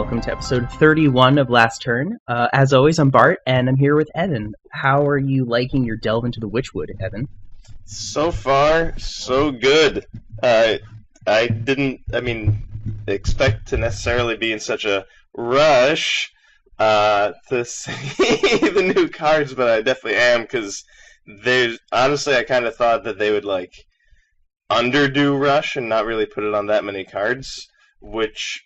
welcome to episode 31 of Last Turn. As always, I'm Bart, and I'm here with Evan. How are you liking your delve into the Witchwood, Evan? So far, so good. I didn't, expect to necessarily be in such a rush to see the new cards, but I definitely am, because honestly, I kind of thought that they would, underdo Rush and not really put it on that many cards, which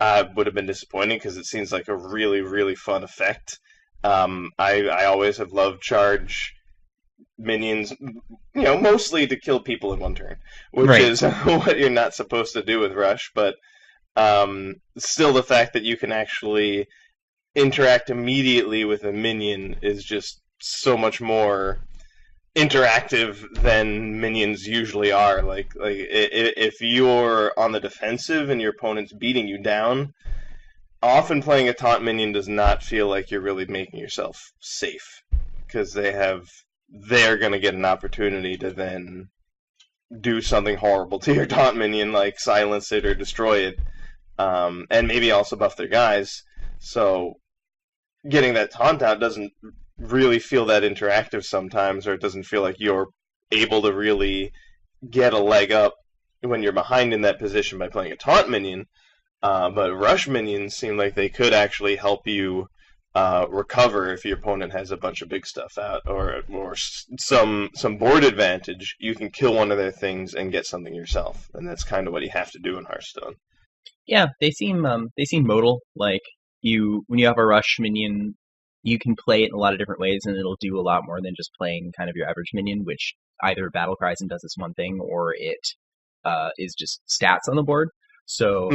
would have been disappointing, because it seems like a really, really fun effect. I always have loved charge minions, mostly to kill people in one turn, which is what you're not supposed to do with Rush, but still the fact that you can actually interact immediately with a minion is just so much more interactive than minions usually are. If you're on the defensive and your opponent's beating you down, often playing a taunt minion does not feel like you're really making yourself safe, because they're going to get an opportunity to then do something horrible to your taunt minion, like silence it or destroy it, and maybe also buff their guys. So getting that taunt out doesn't really feel that interactive sometimes, or it doesn't feel like you're able to really get a leg up when you're behind in that position by playing a taunt minion. But rush minions seem like they could actually help you recover if your opponent has a bunch of big stuff out, or some board advantage. You can kill one of their things and get something yourself, and that's kind of what you have to do in Hearthstone. Yeah, they seem modal. Like when you have a rush minion, you can play it in a lot of different ways, and it'll do a lot more than just playing kind of your average minion, which either battle cries and does this one thing, or it is just stats on the board. So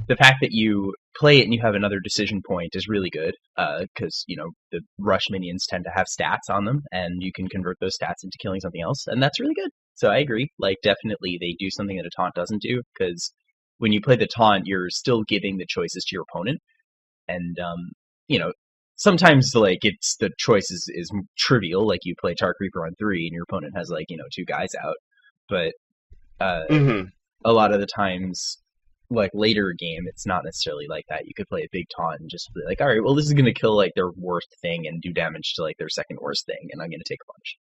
the fact that you play it and you have another decision point is really good, because the rush minions tend to have stats on them, and you can convert those stats into killing something else, and that's really good. So I agree. Definitely they do something that a taunt doesn't do, because when you play the taunt, you're still giving the choices to your opponent, and sometimes it's the choice is trivial, like you play Tark Reaper on 3 and your opponent has 2 guys out, but a lot of the times, later game, it's not necessarily like that. You could play a big taunt and just be like, all right, well, this is going to kill their worst thing and do damage to their second worst thing, and I'm going to take a bunch.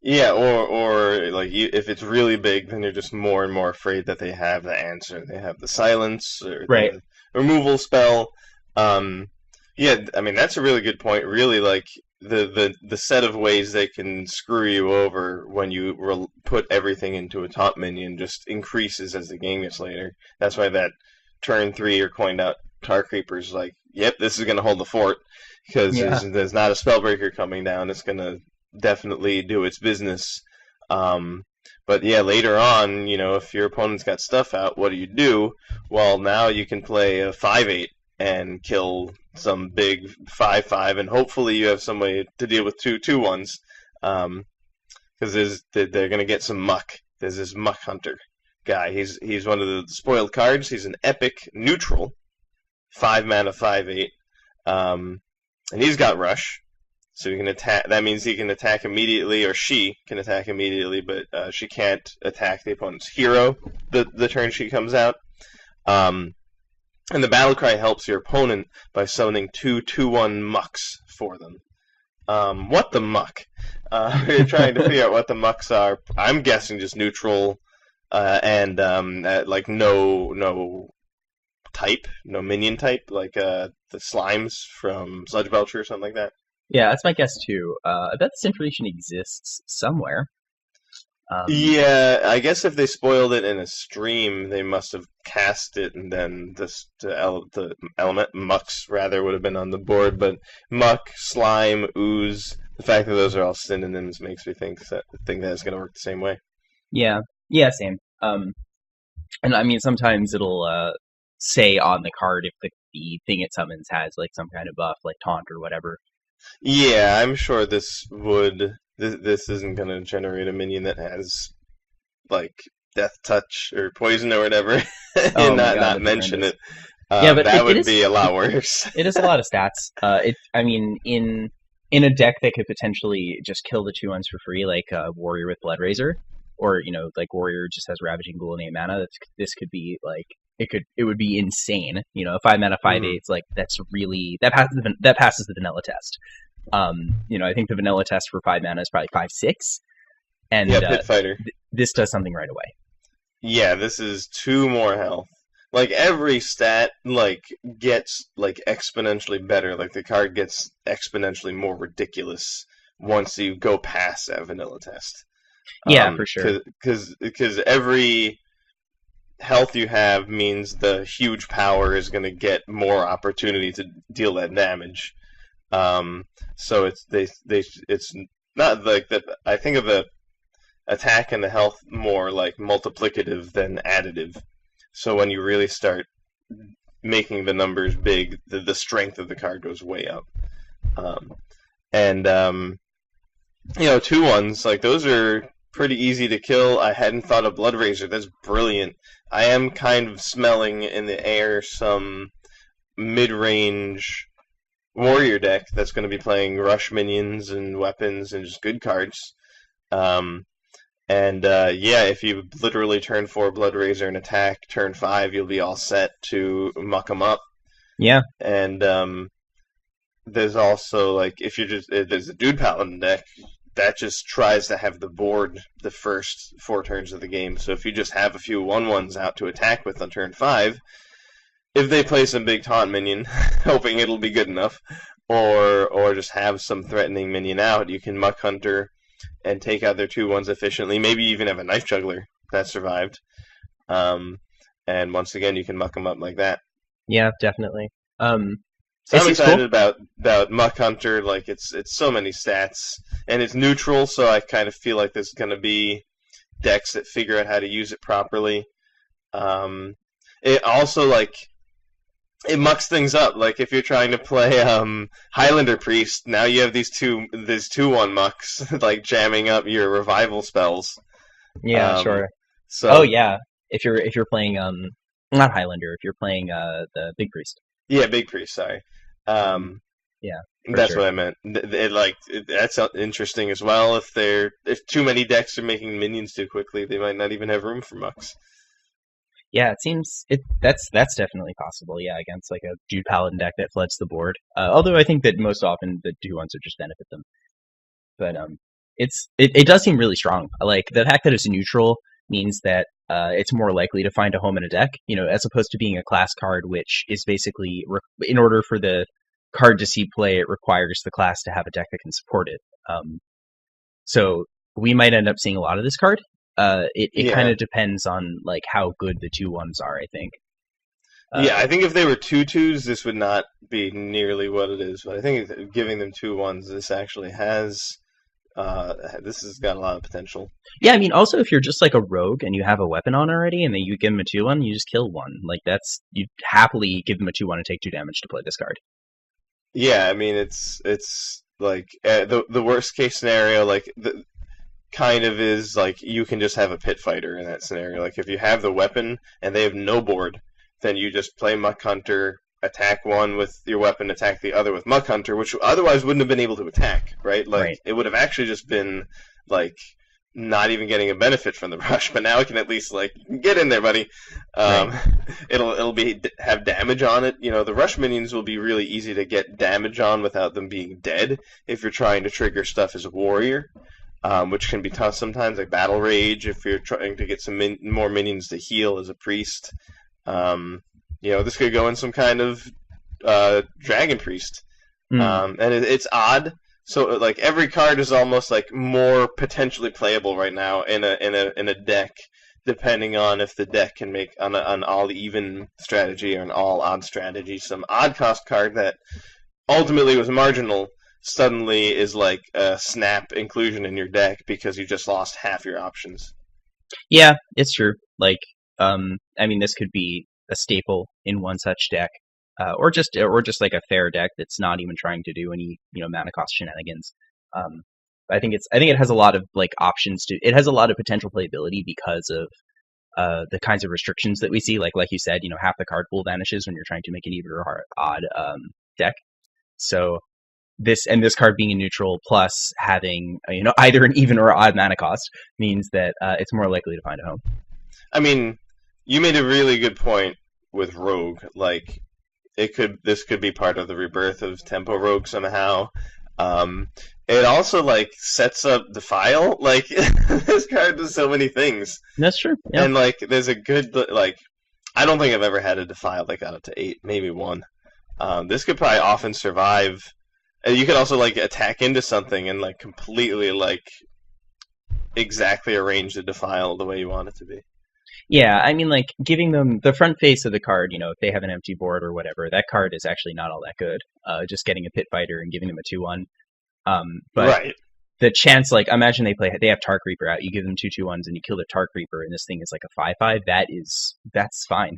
Yeah, or if it's really big, then you're just more and more afraid that they have the answer. They have the silence or the removal spell. Yeah, that's a really good point. Really, the set of ways they can screw you over when you put everything into a taunt minion just increases as the game gets later. That's why that turn 3 or coined out Tar Creeper's yep, this is going to hold the fort, because there's not a spellbreaker coming down. It's going to definitely do its business. But yeah, later on, if your opponent's got stuff out, what do? Well, now you can play a 5/8 and kill some big 5/5, and hopefully you have some way to deal with 2/2/1s, because they're going to get some muck. There's this Muck Hunter guy. He's one of the spoiled cards. He's an epic neutral, 5 mana 5/8, and he's got Rush, so you can attack. That means he can attack immediately, or she can attack immediately, but she can't attack the opponent's hero the turn she comes out. And the battle cry helps your opponent by summoning 2/2/1 mucks for them. What the muck? You're trying to figure out what the mucks are. I'm guessing just neutral, and no type, no minion type, the slimes from Sludge Belcher or something like that. Yeah, that's my guess too. I bet this information exists somewhere. Yeah, I guess if they spoiled it in a stream, they must have cast it, and then the element mucks rather would have been on the board. But muck, slime, ooze, the fact that those are all synonyms makes me think that it's going to work the same way. Yeah, same. And sometimes it'll say on the card if the thing it summons has some kind of buff, like taunt or whatever. Yeah, I'm sure this isn't going to generate a minion that has death touch or poison or whatever, and not mention it. Yeah, but that would be a lot worse. It is a lot of stats. In a deck that could potentially just kill the 2/1s for free, like Warrior with Blood Razor, or Warrior just has Ravaging Ghoul and 8 mana. This could be it would be insane. You know, a 5 mana 5/8, like that's really that passes the vanilla test. You know, I think the vanilla test for 5 mana is probably 5/6, Yeah, and Pit Fighter. this does something right away. Yeah, this is 2 more health. Like every stat gets exponentially better. Like the card gets exponentially more ridiculous once you go past that vanilla test. Yeah, for sure. Because every health you have means the huge power is going to get more opportunity to deal that damage. So it's not like that. I think of the attack and the health more like multiplicative than additive. So when you really start making the numbers big, the strength of the card goes way up. And you know, 2/1s like those are pretty easy to kill. I hadn't thought of Blood Razor. That's brilliant. I am kind of smelling in the air some mid-range warrior deck that's going to be playing rush minions and weapons and just good cards. Yeah, if you literally turn 4 Blood Razor and attack, turn 5, you'll be all set to muck them up. Yeah. And there's also, like, there's a Dude Paladin deck that just tries to have the board the first 4 turns of the game. So if you just have a few 1/1s out to attack with on turn 5, if they play some big taunt minion, hoping it'll be good enough, or just have some threatening minion out, you can Muck Hunter and take out their 2/1s efficiently. Maybe even have a Knife Juggler that survived. And once again, you can muck them up like that. Yeah, definitely. So I'm excited about Muck Hunter. Like it's so many stats, and it's neutral, so I kind of feel like there's going to be decks that figure out how to use it properly. It also it mucks things up. Like if you're trying to play Highlander Priest, now you have these 2/1 mucks like jamming up your revival spells. Yeah, sure. So oh yeah, if you're playing not Highlander, if you're playing the Big Priest. Yeah, Big Priest. Sorry. Yeah, that's what I meant. That's interesting as well. If too many decks are making minions too quickly, they might not even have room for mucks. Yeah, it seems that's definitely possible. Yeah, against like a Dude Paladin deck that floods the board. Although I think that most often the 2/1s would just benefit them. But it does seem really strong. Like the fact that it's neutral means that it's more likely to find a home in a deck. You know, as opposed to being a class card, which is basically in order for the card to see play, it requires the class to have a deck that can support it. So we might end up seeing a lot of this card. It kind of depends on like how good the 2/1s are, I think. Yeah, I think if they were 2/2s, this would not be nearly what it is. But I think giving them 2/1s, this actually has this has got a lot of potential. Yeah, I mean, also if you're just like a rogue and you have a weapon on already, and then you give them a 2/1, you just kill one. Like you'd happily give them a 2/1 and take 2 damage to play this card. Yeah, I mean it's like the worst case scenario, like kind of is like you can just have a Pit Fighter in that scenario. Like if you have the weapon and they have no board, then you just play Muck Hunter, attack one with your weapon, attack the other with Muck Hunter, which otherwise wouldn't have been able to attack, right? Like It would have actually just been like not even getting a benefit from the rush, but now it can at least like get in there, buddy. It'll have damage on it. You know, the rush minions will be really easy to get damage on without them being dead if you're trying to trigger stuff as a warrior. Which can be tough sometimes, like Battle Rage, if you're trying to get some more minions to heal as a priest. You know, this could go in some kind of Dragon Priest. And it's odd. So, like, every card is almost, like, more potentially playable right now in a deck, depending on if the deck can make an all-even strategy or an all-odd strategy. Some odd-cost card that ultimately was marginal suddenly is like a snap inclusion in your deck because you just lost half your options. Yeah, it's true. Like, I mean, this could be a staple in one such deck, or just like a fair deck that's not even trying to do any mana cost shenanigans. I think it has a lot of like options to. It has a lot of potential playability because of the kinds of restrictions that we see. Like you said, half the card pool vanishes when you're trying to make an even or odd deck. So this card being a neutral plus having either an even or odd mana cost means that it's more likely to find a home. I mean, you made a really good point with Rogue. Like this could be part of the rebirth of Tempo Rogue somehow. Um, it also like sets up Defile. Like this card does so many things, That's true. Yeah. and like there's a good like I don't think I've ever had a Defile that got up to 8, maybe 1. This could probably often survive. And you could also like attack into something and like completely like exactly arrange the Defile the way you want it to be. Yeah, I mean, like, giving them the front face of the card, if they have an empty board or whatever, that card is actually not all that good. Just getting a Pit Fighter and giving them a 2/1. But Right. the chance, like, imagine they have Tark Reaper out, you give them 2/2/1s and you kill the Tark Reaper, and this thing is like a 5/5. That's fine.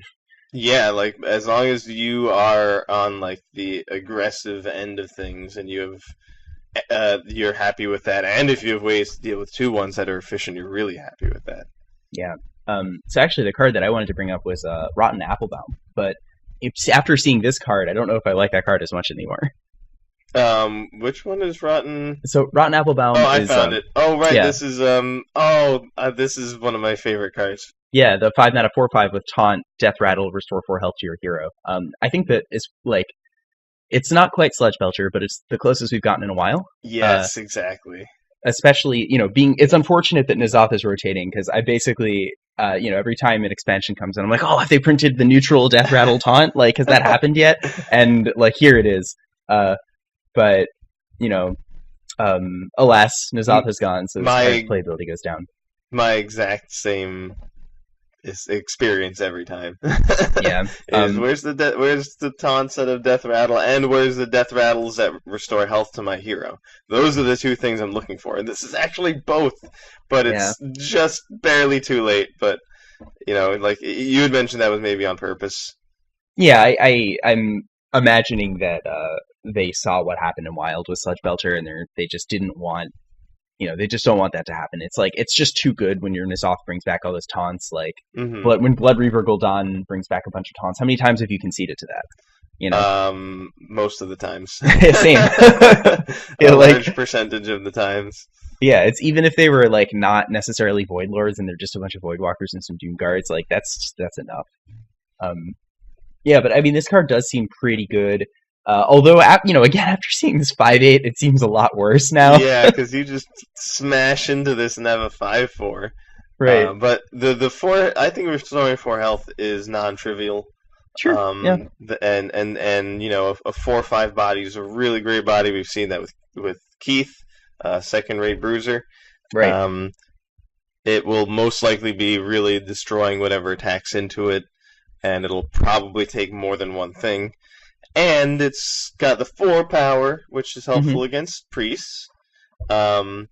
Yeah, like as long as you are on like the aggressive end of things and you're happy with that, and if you have ways to deal with 2/1s that are efficient, you're really happy with that. Yeah. So actually, the card that I wanted to bring up was Rotten Applebaum, but after seeing this card, I don't know if I like that card as much anymore. Which one is Rotten? So Rotten Applebaum. Oh, I is, found it. Oh, right. Yeah. This is this is one of my favorite cards. Yeah, the 5-mana 4/5 with Taunt, Death Rattle, restore 4 health to your hero. I think that is like, it's not quite Sludge Belcher, but it's the closest we've gotten in a while. Yes, exactly. Especially, it's unfortunate that N'Zoth is rotating, because I basically, every time an expansion comes in, I'm like, oh, have they printed the neutral Death Rattle Taunt? Like, has that happened yet? And, like, here it is. But, alas, N'Zoth has gone, so this playability goes down. My exact same experience every time. Yeah. Where's the taunt set of Death Rattle, and where's the Death Rattles that restore health to my hero? Those are the two things I'm looking for, and this is actually both, but it's just barely too late. But like you had mentioned, that was maybe on purpose. Yeah, I'm imagining that they saw what happened in Wild with Sludge Belcher, and they just didn't want. They just don't want that to happen. It's like, it's just too good when your N'Zoth brings back all those taunts. Like, when Blood Reaver Gul'dan brings back a bunch of taunts, how many times have you conceded to that? Most of the times. Same. A large percentage of the times. Yeah, it's even if they were like not necessarily Void Lords and they're just a bunch of Void Walkers and some Doom Guards, like that's enough. Yeah, but I mean, this card does seem pretty good. Although, again, after seeing this 5/8, it seems a lot worse now. Yeah, because you just smash into this and have a 5/4. Right. But the 4, I think restoring 4 health is non-trivial. Sure. Yeah. And a 4/5 body is a really great body. We've seen that with Keith, second-rate bruiser. Right. It will most likely be really destroying whatever attacks into it, and it'll probably take more than one thing. And it's got the 4 power, which is helpful against priests. I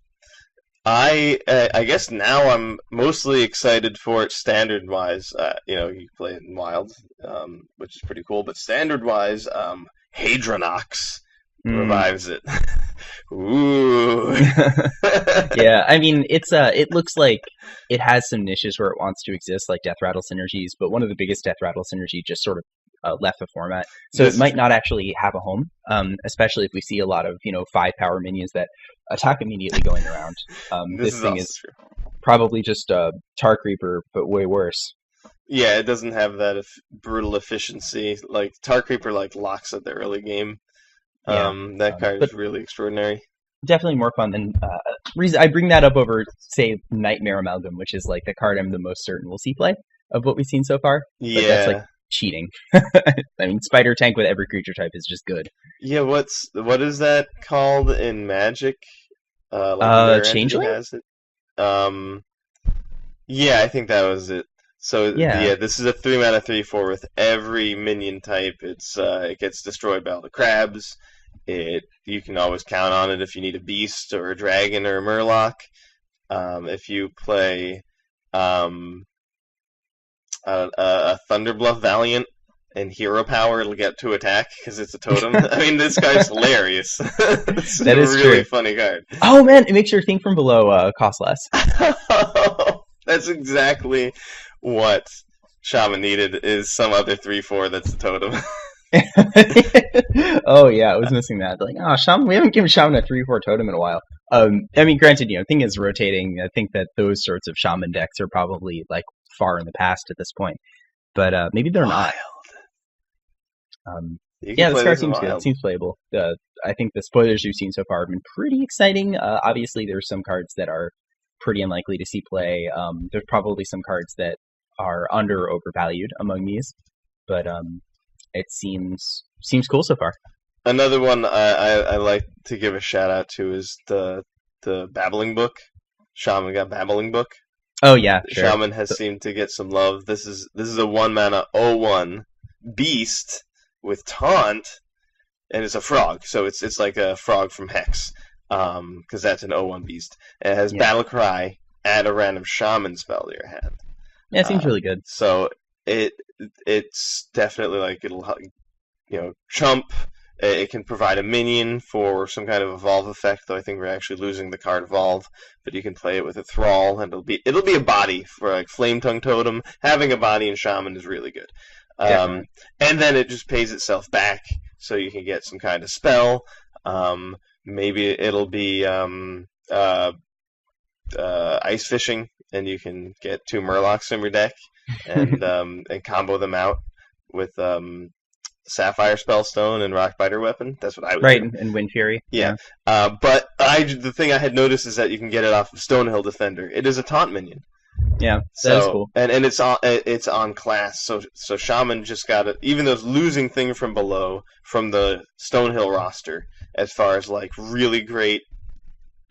guess now I'm mostly excited for it standard-wise. You play it in Wild, which is pretty cool. But standard-wise, Hadronox revives it. Ooh. Yeah, I mean, it looks like it has some niches where it wants to exist, like Death Rattle synergies. But one of the biggest Death Rattle synergy just sort of left the format, so it might not actually have a home, especially if we see a lot of 5 power minions that attack immediately going around. This thing is probably just Tark Reaper, but way worse. Yeah, it doesn't have that brutal efficiency. Like Tark Reaper, like locks at the early game. That card is really extraordinary. Definitely more fun than I bring that up over, say, Nightmare Amalgam, which is like the card I'm the most certain we'll see play of what we've seen so far. Yeah, but that's like cheating. I mean, Spider Tank with every creature type is just good. Yeah, what is that called in Magic? Changeling? Has it. Yeah, I think that was it. So yeah, this is a 3-mana 3/4 with every minion type. It gets destroyed by all the crabs. You can always count on it if you need a beast or a dragon or a murloc. If you play a Thunderbluff Valiant and Hero Power, it'll get to attack because it's a totem. I mean, this guy's hilarious. It's that is a really true. funny card. Oh man, it makes your thing from below cost less. That's exactly what Shaman needed, is some other 3/4 that's a totem. Oh yeah, I was missing that. Like, Shaman, we haven't given Shaman a 3/4 totem in a while. I mean, granted, thing is rotating. I think that those sorts of Shaman decks are probably like far in the past at this point, but maybe they're not. You can Yeah, this play card this in seems good. It wild. seems playable. I think the spoilers we've seen so far have been pretty exciting. Obviously, there's some cards that are pretty unlikely to see play. There's probably some cards that are under or overvalued among these, but it seems cool so far. Another one I like to give a shout out to is the Babbling Book. Shaman got Babbling Book. Oh yeah, sure. Shaman has So, seemed to get some love. This is a 1 mana 0/1 beast with taunt, and it's a frog, so it's like a frog from Hex, because that's an 0/1 beast. And it has yeah, Battle Cry, add a random Shaman spell to your hand. yeah, it seems really good. So it it's definitely like it'll chump. It can provide a minion for some kind of evolve effect, though I think we're actually losing the card evolve. But you can play it with a thrall, and it'll be a body for like Flame Tongue Totem. Having a body in Shaman is really good. Definitely. And then it just pays itself back, so you can get some kind of spell. Maybe it'll be ice fishing, and you can get 2 Murlocs in your deck, and combo them out with Sapphire Spellstone and Rockbiter Weapon. That's what I would Right, do. and Wind Fury. Yeah. Yeah, But the thing I had noticed is that you can get it off of Stonehill Defender. It is a taunt minion. yeah, that is So cool. and it's on class. So Shaman just got it. Even though it's losing thing from below from the Stonehill roster, as far as like really great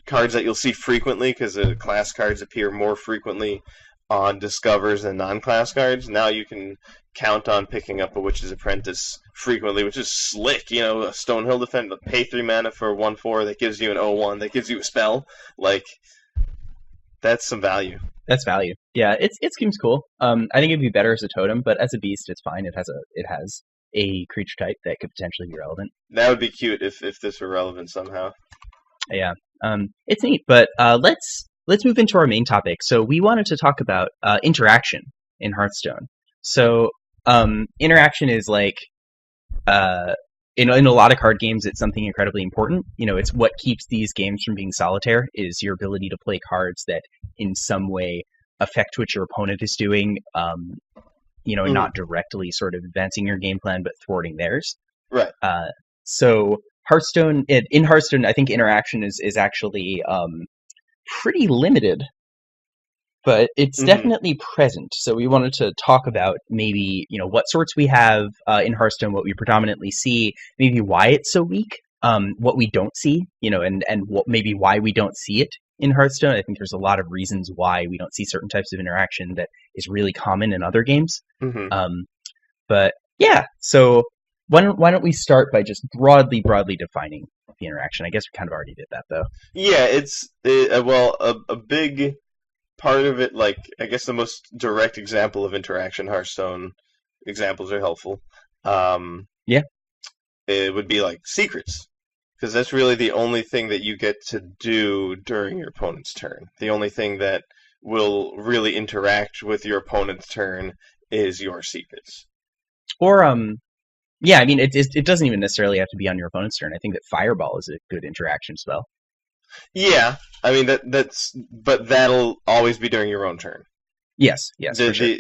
cards that you'll see frequently, because the class cards appear more frequently on Discovers than non-class cards. Now you can count on picking up a Witch's Apprentice frequently, which is slick. A Stonehill Defender, pay 3 mana for 1/4 that gives you an 0/1 that gives you a spell. Like, that's some value. That's value. Yeah, it seems cool. I think it'd be better as a totem, but as a beast, it's fine. It has a creature type that could potentially be relevant. That would be cute if this were relevant somehow. Yeah, it's neat. But let's move into our main topic. So we wanted to talk about interaction in Hearthstone. So interaction is like in a lot of card games, it's something incredibly important. It's what keeps these games from being solitaire, is your ability to play cards that in some way affect what your opponent is doing, not directly sort of advancing your game plan, but thwarting theirs. Right. So in Hearthstone, I think interaction is actually pretty limited, but it's definitely present. So we wanted to talk about maybe, what sorts we have in Hearthstone, what we predominantly see, maybe why it's so weak, what we don't see, and what maybe why we don't see it in Hearthstone. I think there's a lot of reasons why we don't see certain types of interaction that is really common in other games. But yeah, so why don't we start by just broadly defining the interaction? I guess we kind of already did that, though. Yeah, it's a big part of it. Like, I guess the most direct example of interaction Hearthstone examples are helpful. Yeah, it would be like secrets, because that's really the only thing that you get to do during your opponent's turn. The only thing that will really interact with your opponent's turn is your secrets. Or yeah, I mean, it doesn't even necessarily have to be on your opponent's turn. I think that Fireball is a good interaction spell. Yeah, I mean but that'll always be during your own turn. Yes, for sure.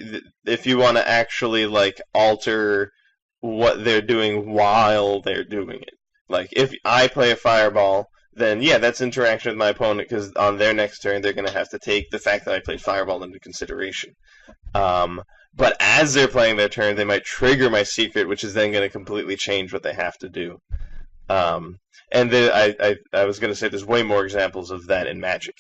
If you want to actually like alter what they're doing while they're doing it, like if I play a Fireball, then yeah, that's interaction with my opponent, because on their next turn they're going to have to take the fact that I played Fireball into consideration. But as they're playing their turn, they might trigger my secret, which is then going to completely change what they have to do. And then I was going to say there's way more examples of that in Magic.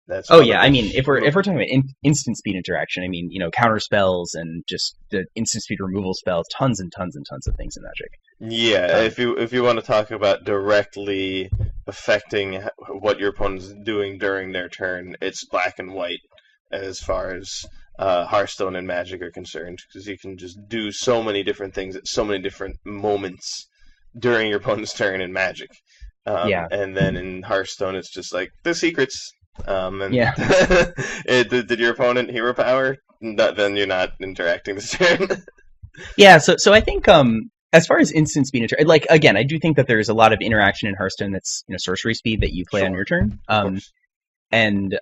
That's yeah, I mean, if we're talking about instant speed interaction, I mean, counter spells and just the instant speed removal spells, tons and tons and tons of things in Magic. Yeah, if you want to talk about directly affecting what your opponent's doing during their turn, it's black and white as far as Hearthstone and Magic are concerned, because you can just do so many different things at so many different moments during your opponent's turn in Magic. And then in Hearthstone, it's just like the secrets. Yeah. Did your opponent hero power? Then you're not interacting this turn. Yeah, so I think as far as instant speed interaction, like again, I do think that there's a lot of interaction in Hearthstone that's sorcery speed that you play on your turn. And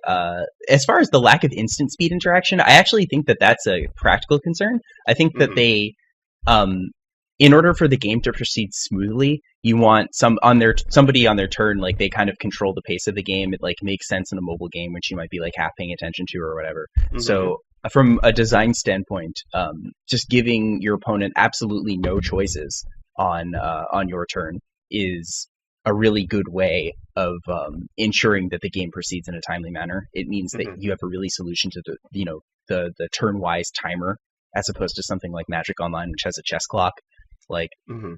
as far as the lack of instant speed interaction, I actually think that that's a practical concern. I think that they in order for the game to proceed smoothly, you want somebody on their turn, like they kind of control the pace of the game. It like makes sense in a mobile game, which you might be like half paying attention to or whatever. Mm-hmm. So from a design standpoint, just giving your opponent absolutely no choices on your turn is a really good way of ensuring that the game proceeds in a timely manner. It means that Mm-hmm. you have a really solution to the turn wise timer, as opposed to something like Magic Online, which has a chess clock. Like, Mm-hmm.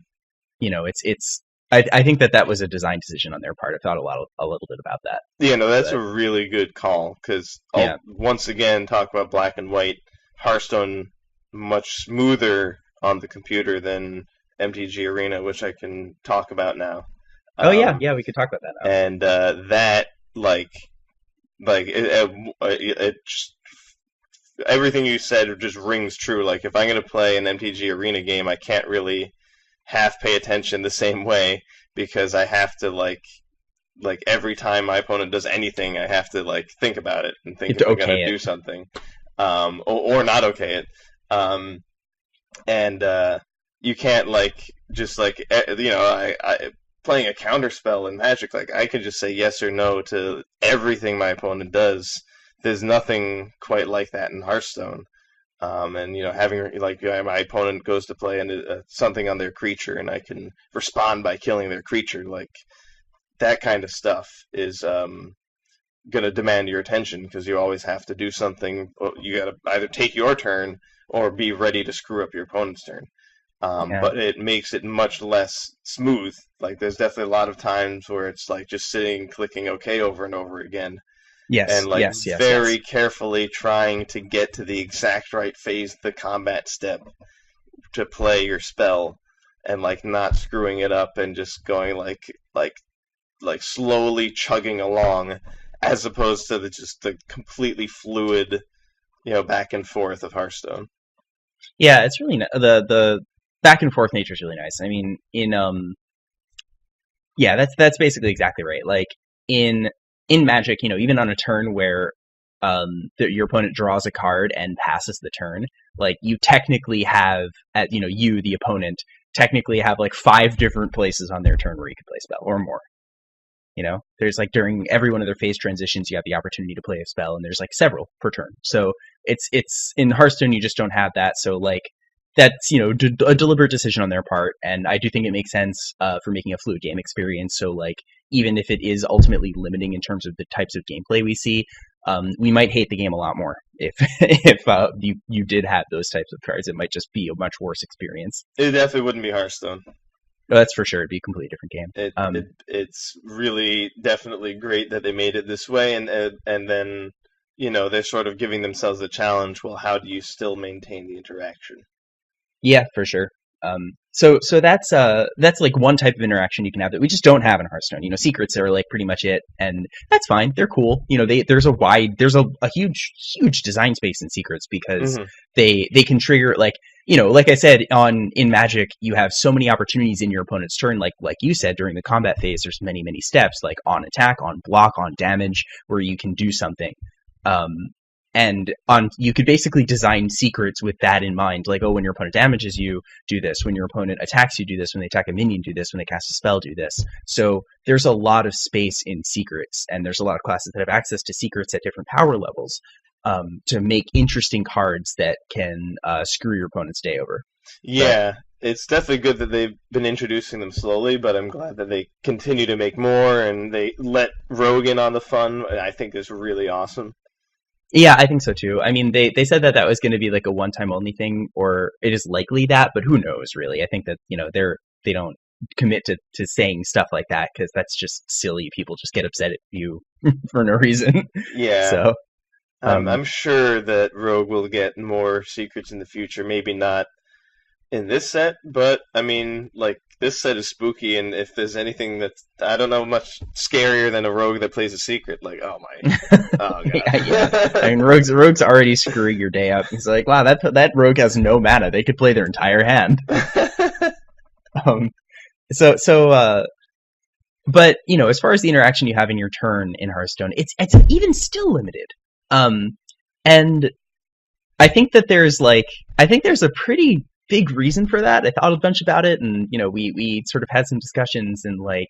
it's. I think that was a design decision on their part. I thought a little bit about that. Yeah, no, that's But a really good call because yeah, I'll once again talk about black and white. Hearthstone much smoother on the computer than MTG Arena, which I can talk about now. oh yeah, Um, yeah, we could talk about that now. and that like it just, everything you said just rings true. Like if I'm gonna play an MTG Arena game, I can't really half pay attention the same way because I have to like every time my opponent does anything, I have to like think about it and think To if they're gonna okay it. do something, or not okay it, um, and you can't like just like I playing a counter spell in Magic, like I can just say yes or no to everything my opponent does. There's nothing quite like that in Hearthstone. And having like my opponent goes to play and something on their creature, and I can respond by killing their creature. Like that kind of stuff is going to demand your attention because you always have to do something. You got to either take your turn or be ready to screw up your opponent's turn. Yeah. But it makes it much less smooth. Like there's definitely a lot of times where it's like just sitting, clicking OK over and over again, Yes. and like Yes. Yes. Yes. very carefully trying to get to the exact right phase of the combat step to play your spell, and like not screwing it up and just going like slowly chugging along, as opposed to just the completely fluid, back and forth of Hearthstone. Yeah, it's really the back and forth nature is really nice. I mean, yeah, that's basically exactly right. Like in Magic, even on a turn where your opponent draws a card and passes the turn, like you technically have you the opponent technically have like 5 different places on their turn where you can play a spell or more. There's like during every one of their phase transitions, you have the opportunity to play a spell, and there's like several per turn. So it's in Hearthstone, you just don't have that. So like that's a deliberate decision on their part, and I do think it makes sense for making a fluid game experience. So like even if it is ultimately limiting in terms of the types of gameplay we see, we might hate the game a lot more if if you did have those types of cards. It might just be a much worse experience. It definitely wouldn't be Hearthstone. That's for sure. It'd be a completely different game. It's really definitely great that they made it this way, and then they're sort of giving themselves a challenge. Well, how do you still maintain the interaction? Yeah, for sure. So that's like one type of interaction you can have that we just don't have in Hearthstone. Secrets are like pretty much it, and that's fine. They're cool. There's a huge design space in secrets because Mm-hmm. they can trigger like I said in Magic, you have so many opportunities in your opponent's turn. Like you said, during the combat phase, there's many steps like on attack, on block, on damage, where you can do something. And you could basically design secrets with that in mind. Like, oh, when your opponent damages you, do this. When your opponent attacks you, do this. When they attack a minion, do this. When they cast a spell, do this. So there's a lot of space in secrets, and there's a lot of classes that have access to secrets at different power levels to make interesting cards that can screw your opponent's day over. Yeah, it's definitely good that they've been introducing them slowly, but I'm glad that they continue to make more and they let Rogue in on the fun. I think is really awesome. Yeah, I think so too. I mean, they said that was going to be like a one-time only thing, or it is likely that, but who knows really? I think that, they don't commit to saying stuff like that because that's just silly. People just get upset at you for no reason. Yeah, So, I'm sure that Rogue will get more secrets in the future. Maybe not in this set, but I mean, like this set is spooky, and if there's anything that's I don't know much scarier than a rogue that plays a secret, like oh my, oh yeah. I god, mean, rogue's already screwing your day up. He's like, wow, that rogue has no mana. They could play their entire hand. Um, so, but as far as the interaction you have in your turn in Hearthstone, it's even still limited. And I think that there's a pretty big reason for that. I thought a bunch about it, and we sort of had some discussions, and like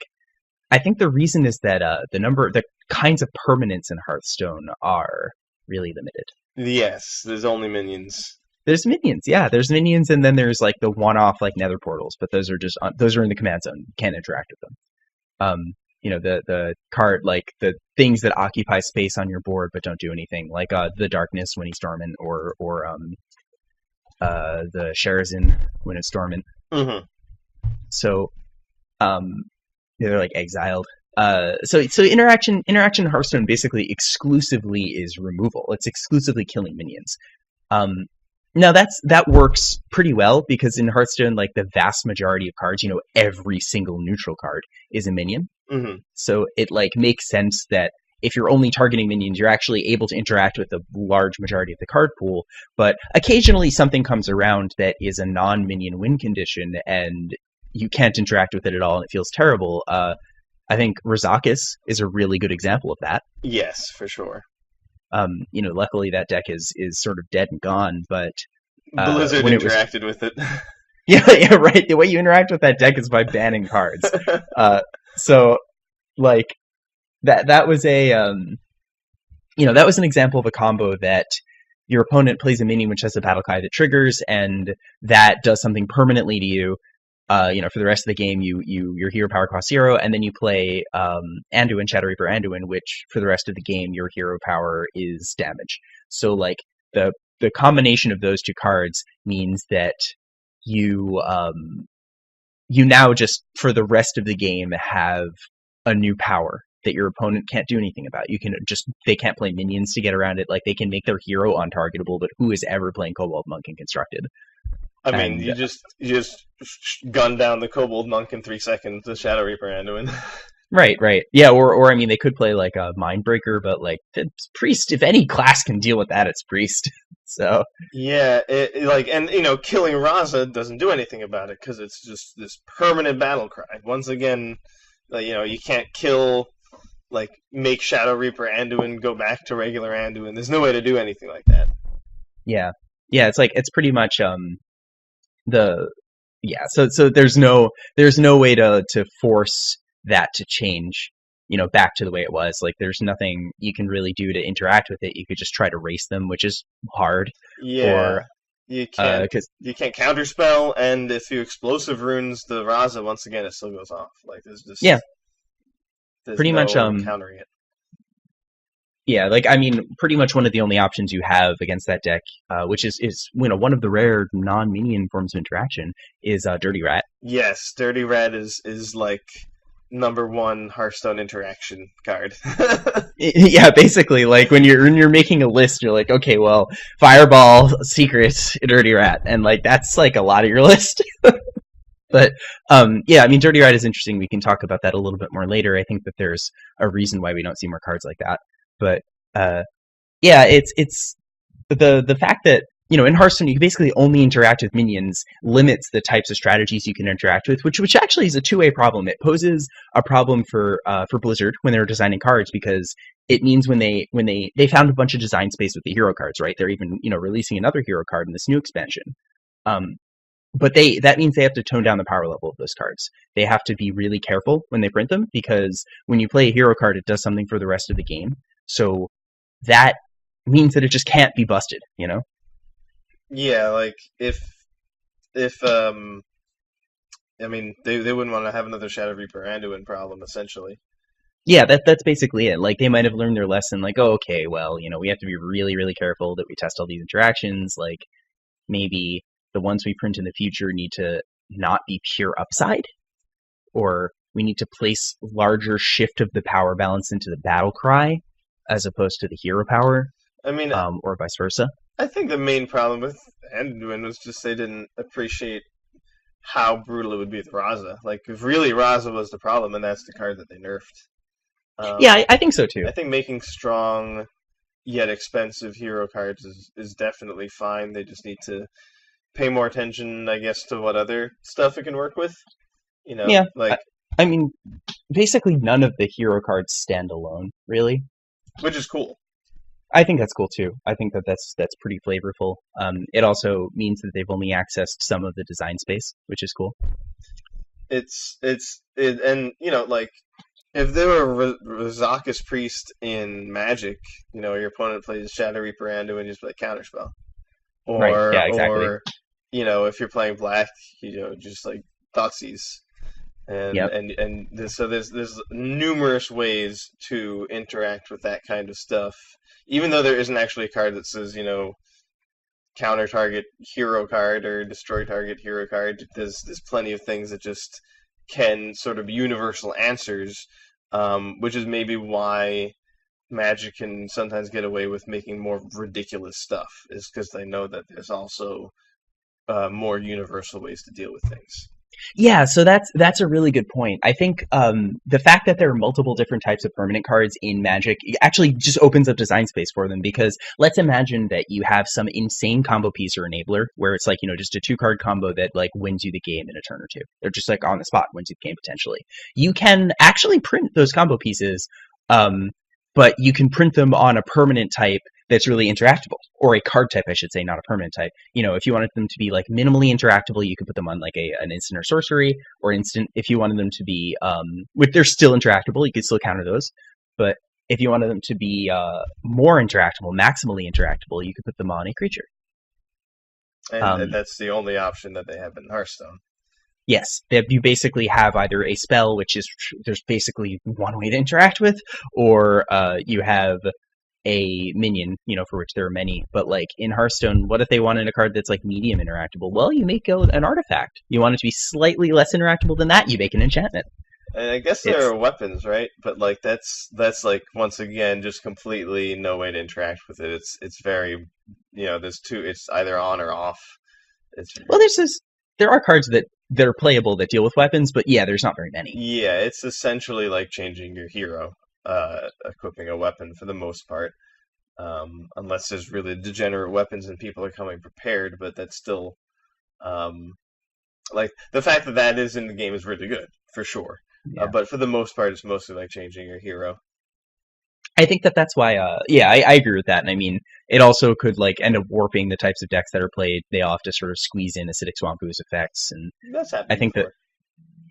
I think the reason is that the kinds of permanents in Hearthstone are really limited. Yes, there's only minions. There's minions, yeah. There's minions, and then there's like the one-off like Nether portals, but those are in the command zone. You can't interact with them. The card like the things that occupy space on your board but don't do anything, like the darkness when he's dormant, or the Sherazin when it's dormant. Mm-hmm. So they're like exiled. So interaction in Hearthstone basically exclusively is removal. It's exclusively killing minions. Now that works pretty well because in Hearthstone, like the vast majority of cards, every single neutral card is a minion. Mm-hmm. So it like makes sense that if you're only targeting minions, you're actually able to interact with a large majority of the card pool. But occasionally something comes around that is a non-minion win condition, and you can't interact with it at all, and it feels terrible. I think Razakis is a really good example of that. Yes, for sure. Luckily that deck is sort of dead and gone, but Blizzard interacted with it. Yeah, right. The way you interact with that deck is by banning cards. So, like, that was that was an example of a combo that your opponent plays a minion which has a battle cry that triggers, and that does something permanently to you. For the rest of the game, your hero power costs 0, and then you play Anduin, Shadow Reaper Anduin, which for the rest of the game your hero power is damage. So like the combination of those two cards means that you now just for the rest of the game have a new power that your opponent can't do anything about. They can't play minions to get around it. Like they can make their hero untargetable, but who is ever playing Kobold Monk in Constructed? I mean, you just gun down the Kobold Monk in 3 seconds with Shadow Reaper Anduin. Right. Yeah, or I mean, they could play like a Mindbreaker, but like Priest, if any class can deal with that, it's Priest. So yeah, killing Raza doesn't do anything about it because it's just this permanent battle cry. Once again, you can't make Shadow Reaper Anduin go back to regular Anduin. There's no way to do anything like that. Yeah. It's pretty much so there's no way to force that to change back to the way it was. Like there's nothing you can really do to interact with it. You could just try to race them, which is hard. Yeah, you can't counterspell, and if you explosive runes the Raza, once again it still goes off. Like there's pretty much countering it. Yeah, like I mean, pretty much one of the only options you have against that deck, which is one of the rare non-minion forms of interaction, is Dirty Rat. Yes, Dirty Rat is like #1 Hearthstone interaction card. Yeah, basically, like when you're making a list, you're like, okay, well, Fireball, Secret, Dirty Rat, and like that's like a lot of your list. But I mean, Dirty Rat is interesting. We can talk about that a little bit more later. I think that there's a reason why we don't see more cards like that. But it's the fact that in Hearthstone you can basically only interact with minions limits the types of strategies you can interact with, which actually is a two-way problem. It poses a problem for Blizzard when they're designing cards, because it means when they found a bunch of design space with the hero cards, right? They're even releasing another hero card in this new expansion. But that means they have to tone down the power level of those cards. They have to be really careful when they print them, because when you play a hero card, it does something for the rest of the game. So that means that it just can't be busted, Yeah, like if I mean they wouldn't want to have another Shadow Reaper Anduin problem, essentially. Yeah, that's basically it. Like they might have learned their lesson, like, oh, okay, well, we have to be really, really careful that we test all these interactions. Like maybe the ones we print in the future need to not be pure upside, or we need to place larger shift of the power balance into the battle cry as opposed to the hero power. I mean, or vice versa. I think the main problem with Anduin was just they didn't appreciate how brutal it would be with Raza. Like, if really Raza was the problem, and that's the card that they nerfed. Yeah, I think so too. I think making strong yet expensive hero cards is definitely fine. They just need to pay more attention, I guess, to what other stuff it can work with. Yeah, I mean, basically none of the hero cards stand alone, really. Which is cool. I think that's cool too. I think that that's pretty flavorful. It also means that they've only accessed some of the design space, which is cool. And like if there were Razakus Priest in Magic, your opponent plays Shadow Reaper Andu and you just play Counterspell. Right. Or Yeah. Exactly. or if you're playing black, just like Thoughtseize. And Yep. and and so there's numerous ways to interact with that kind of stuff. Even though there isn't actually a card that says, counter target hero card or destroy target hero card, there's plenty of things that just can sort of universal answers, which is maybe why Magic can sometimes get away with making more ridiculous stuff, is because they know that there's also more universal ways to deal with things. Yeah, so that's a really good point. I think the fact that there are multiple different types of permanent cards in Magic actually just opens up design space for them because let's imagine that you have some insane combo piece or enabler where it's like, just a 2-card combo that like wins you the game in a turn or two. They're just like on the spot, wins you the game potentially. You can actually print those combo pieces, but you can print them on a permanent type that's really interactable, or a card type, I should say, not a permanent type. If you wanted them to be like minimally interactable, you could put them on like an instant or sorcery, or instant. If you wanted them to be, they're still interactable, you could still counter those. But if you wanted them to be more interactable, maximally interactable, you could put them on a creature. And that's the only option that they have in Hearthstone. Yes, you basically have either a spell, which is there's basically one way to interact with, or you have a minion, for which there are many. But like in Hearthstone, what if they wanted a card that's like medium interactable? Well, you make an artifact. You want it to be slightly less interactable than that, you make an enchantment. And I guess there are weapons, right? But like that's like once again just completely no way to interact with it. It's very there's two. It's either on or off. Well, there are cards that are playable that deal with weapons, but yeah, there's not very many. Yeah, it's essentially like changing your hero, equipping a weapon for the most part, unless there's really degenerate weapons and people are coming prepared. But that's still, like the fact that that is in the game is really good for sure. Yeah. But for the most part, it's mostly like changing your hero. I think that's why, I agree with that. And I mean, it also could like end up warping the types of decks that are played. They all have to sort of squeeze in acidic swamp ooze effects, and That's happened I think before.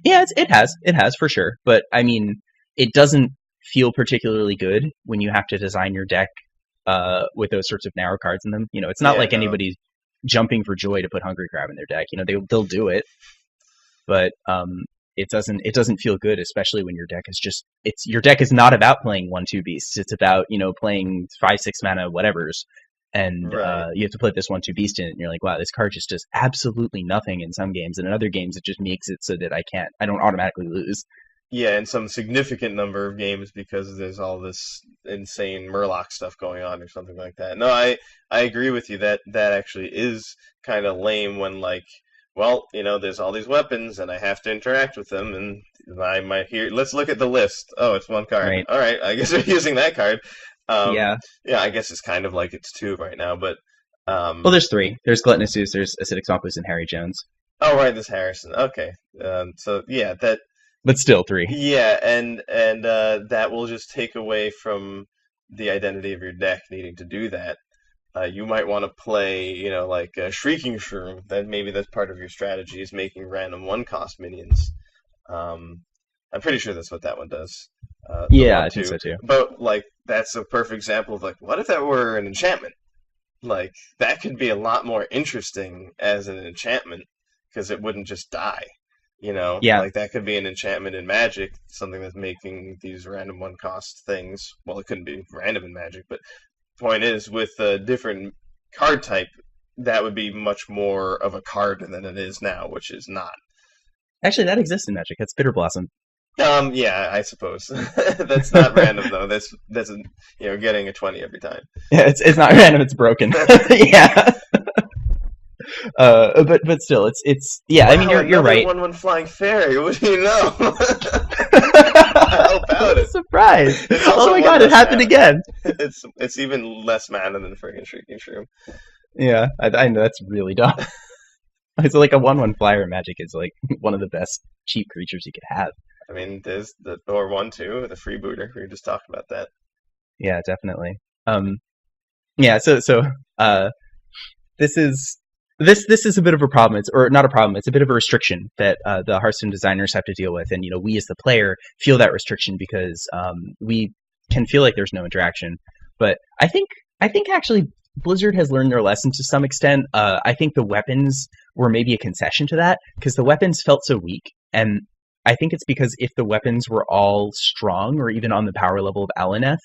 yeah, it has for sure. But I mean, it doesn't feel particularly good when you have to design your deck with those sorts of narrow cards in them. It's not like anybody's jumping for joy to put Hungry Crab in their deck. They'll do it, but it doesn't feel good, especially when your deck is your deck is not about playing 1/2 beasts. It's about playing 5-6 mana whatevers, and Right. you have to put this 1/2 beast in it, and you're like, wow, this card just does absolutely nothing in some games, and in other games it just makes it so that I don't automatically lose. Yeah, in some significant number of games because there's all this insane Murloc stuff going on or something like that. No, I agree with you that that actually is kind of lame when like, well, there's all these weapons and I have to interact with them and I might hear. Let's look at the list. Oh, it's one card. Right. All right, I guess we're using that card. Yeah. Yeah, I guess it's kind of like it's two right now, but Well, there's three. There's Gluttonous Ooze, there's Acidic Swamp Ooze, and Harry Jones. oh right, this Harrison. Okay, so yeah, that. But still three. Yeah, and that will just take away from the identity of your deck needing to do that. You might want to play, like a Shrieking Shroom. Then maybe that's part of your strategy is making random 1-cost minions. I'm pretty sure that's what that one does. Yeah, I think so too. But like that's a perfect example of like, what if that were an enchantment? Like that could be a lot more interesting as an enchantment because it wouldn't just die. Yeah. Like that could be an enchantment in Magic, something that's making these random 1-cost things. Well, it couldn't be random in Magic, but the point is, with a different card type, that would be much more of a card than it is now, which is not. Actually, that exists in Magic. That's Bitter Blossom. Yeah, I suppose that's not random though. That's getting a 20 every time. Yeah, it's not random. It's broken. Yeah. But still, it's yeah. Wow, I mean, you're right. 1/1 flying fairy. What do you know? How about it? Surprise! Oh my god, it happened again. It's even less mana than friggin' Shrieking Shroom. Yeah, I know that's really dumb. It's like a 1/1 flyer in Magic is like one of the best cheap creatures you could have. I mean, there's or 1/2, the freebooter. We just talked about that. Yeah, definitely. Yeah, uh, this is this is a bit of a problem. It's or not a problem. It's a bit of a restriction that the Hearthstone designers have to deal with, and we as the player feel that restriction because we can feel like there's no interaction. But I think actually Blizzard has learned their lesson to some extent. I think the weapons were maybe a concession to that because the weapons felt so weak, and I think it's because if the weapons were all strong or even on the power level of Alaneth,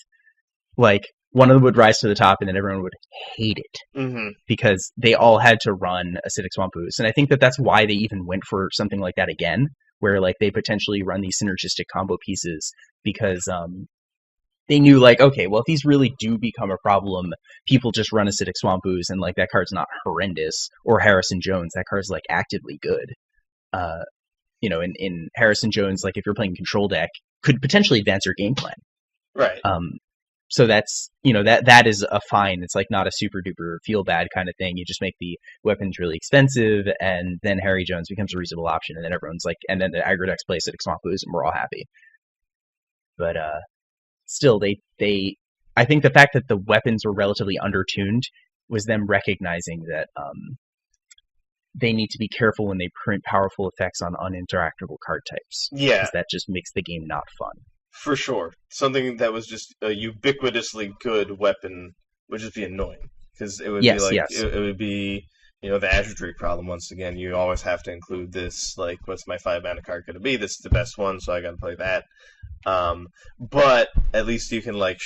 like one of them would rise to the top and then everyone would hate it Hmm. because they all had to run acidic swamp ooze. And I think that that's why they even went for something like that again, where like they potentially run these synergistic combo pieces because they knew like, okay, well if these really do become a problem, people just run acidic swamp ooze and like that card's not horrendous. Or Harrison Jones, that card's like actively good. Uh, in Harrison Jones, like if you're playing control deck, could potentially advance your game plan. Right. Um, so that's that is a fine. It's like not a super duper feel bad kind of thing. You just make the weapons really expensive, and then Harry Jones becomes a reasonable option, and then everyone's like, and then the aggro decks play Acidic Swamp Ooze, and we're all happy. But still, they I think the fact that the weapons were relatively undertuned was them recognizing that they need to be careful when they print powerful effects on uninteractable card types Yeah, because that just makes the game not fun. for sure. Something that was just a ubiquitously good weapon would just be annoying because it would be Yes, like yes. it would be the Azure problem once again. You always have to include this. Like, what's my 5 mana card going to be? This is the best one, so I got to play that. But at least you can like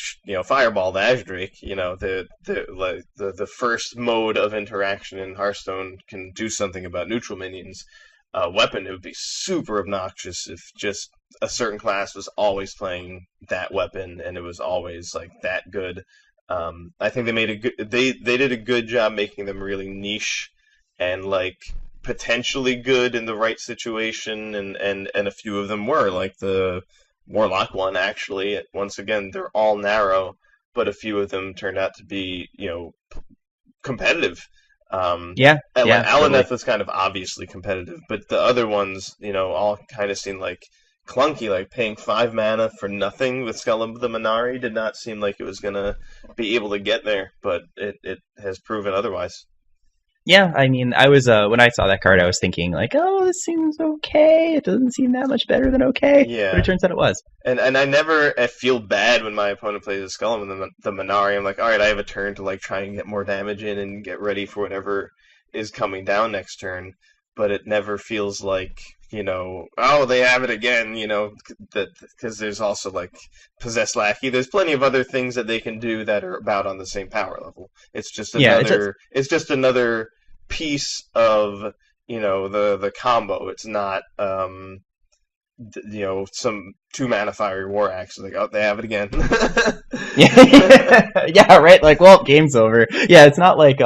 fireball the Azure Drake. The first mode of interaction in Hearthstone can do something about neutral minions. Weapon, it would be super obnoxious if just a certain class was always playing that weapon and it was always like that good. I think they made a good they did a good job making them really niche and like potentially good in the right situation, and a few of them were like the Warlock one actually. Once again, they're all narrow, but a few of them turned out to be competitive. Yeah, yeah, totally. Alaneth was kind of obviously competitive, but the other ones, all kind of seemed like clunky. Like paying 5 mana for nothing with Skull of the Minari did not seem like it was gonna be able to get there, but it has proven otherwise. Yeah, I mean, I was when I saw that card, I was thinking like, oh, this seems okay. It doesn't seem that much better than okay, but it Yeah, turns out it was. and I never feel bad when my opponent plays a Skull of the Minari. I'm like, all right, I have a turn to like try and get more damage in and get ready for whatever is coming down next turn. But it never feels like oh, they have it again. That because there's also like possessed lackey. There's plenty of other things that they can do that are about on the same power level. It's just Yeah, it's just another. It's just another piece of the combo. It's not some 2 mana fiery war axe. Like, oh, they have it again. yeah, yeah, right. Like, well, game's over. Yeah, it's not like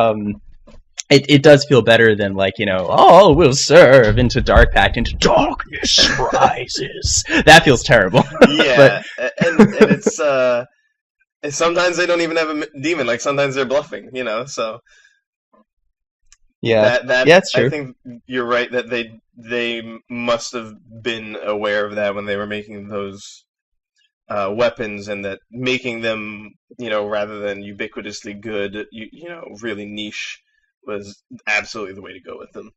it does feel better than like oh, we'll serve into Dark Pact into darkness rises. That feels terrible, but Yeah, and it's and sometimes they don't even have a demon. Like sometimes they're bluffing. So yeah, that yeah, it's I true. think you're right that they must have been aware of that when they were making those weapons, and that making them rather than ubiquitously good, really niche was absolutely the way to go with them.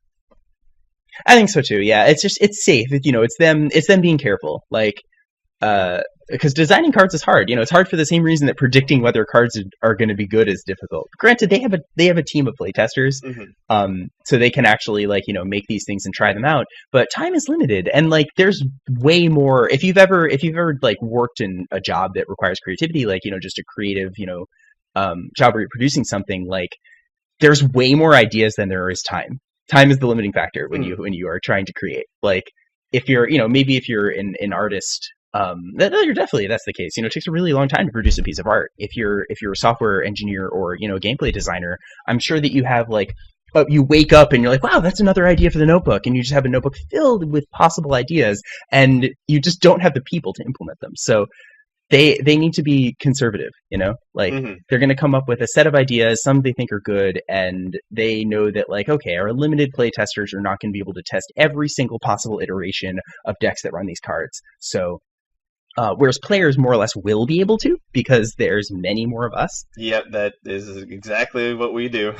I think so too. Yeah, it's just it's safe. It's them being careful. Like because designing cards is hard. It's hard for the same reason that predicting whether cards are going to be good is difficult. Granted, they have a team of playtesters, Hmm. so they can actually like make these things and try them out. But time is limited, and like there's way more. If you've ever like worked in a job that requires creativity, like just a creative job where you're producing something, like there's way more ideas than there is time. Time is the limiting factor when Mm. you are trying to create. Like if you're, maybe if you're an artist, you're definitely that's the case. It takes a really long time to produce a piece of art. If you're a software engineer or gameplay designer, I'm sure that you have like you wake up and you're like, wow, that's another idea for the notebook, and you just have a notebook filled with possible ideas, and you just don't have the people to implement them. So they need to be conservative, like Hmm. they're going to come up with a set of ideas, some they think are good, and they know that like, okay, our limited play testers are not going to be able to test every single possible iteration of decks that run these cards. So whereas players more or less will be able to because there's many more of us. Yep, that is exactly what we do.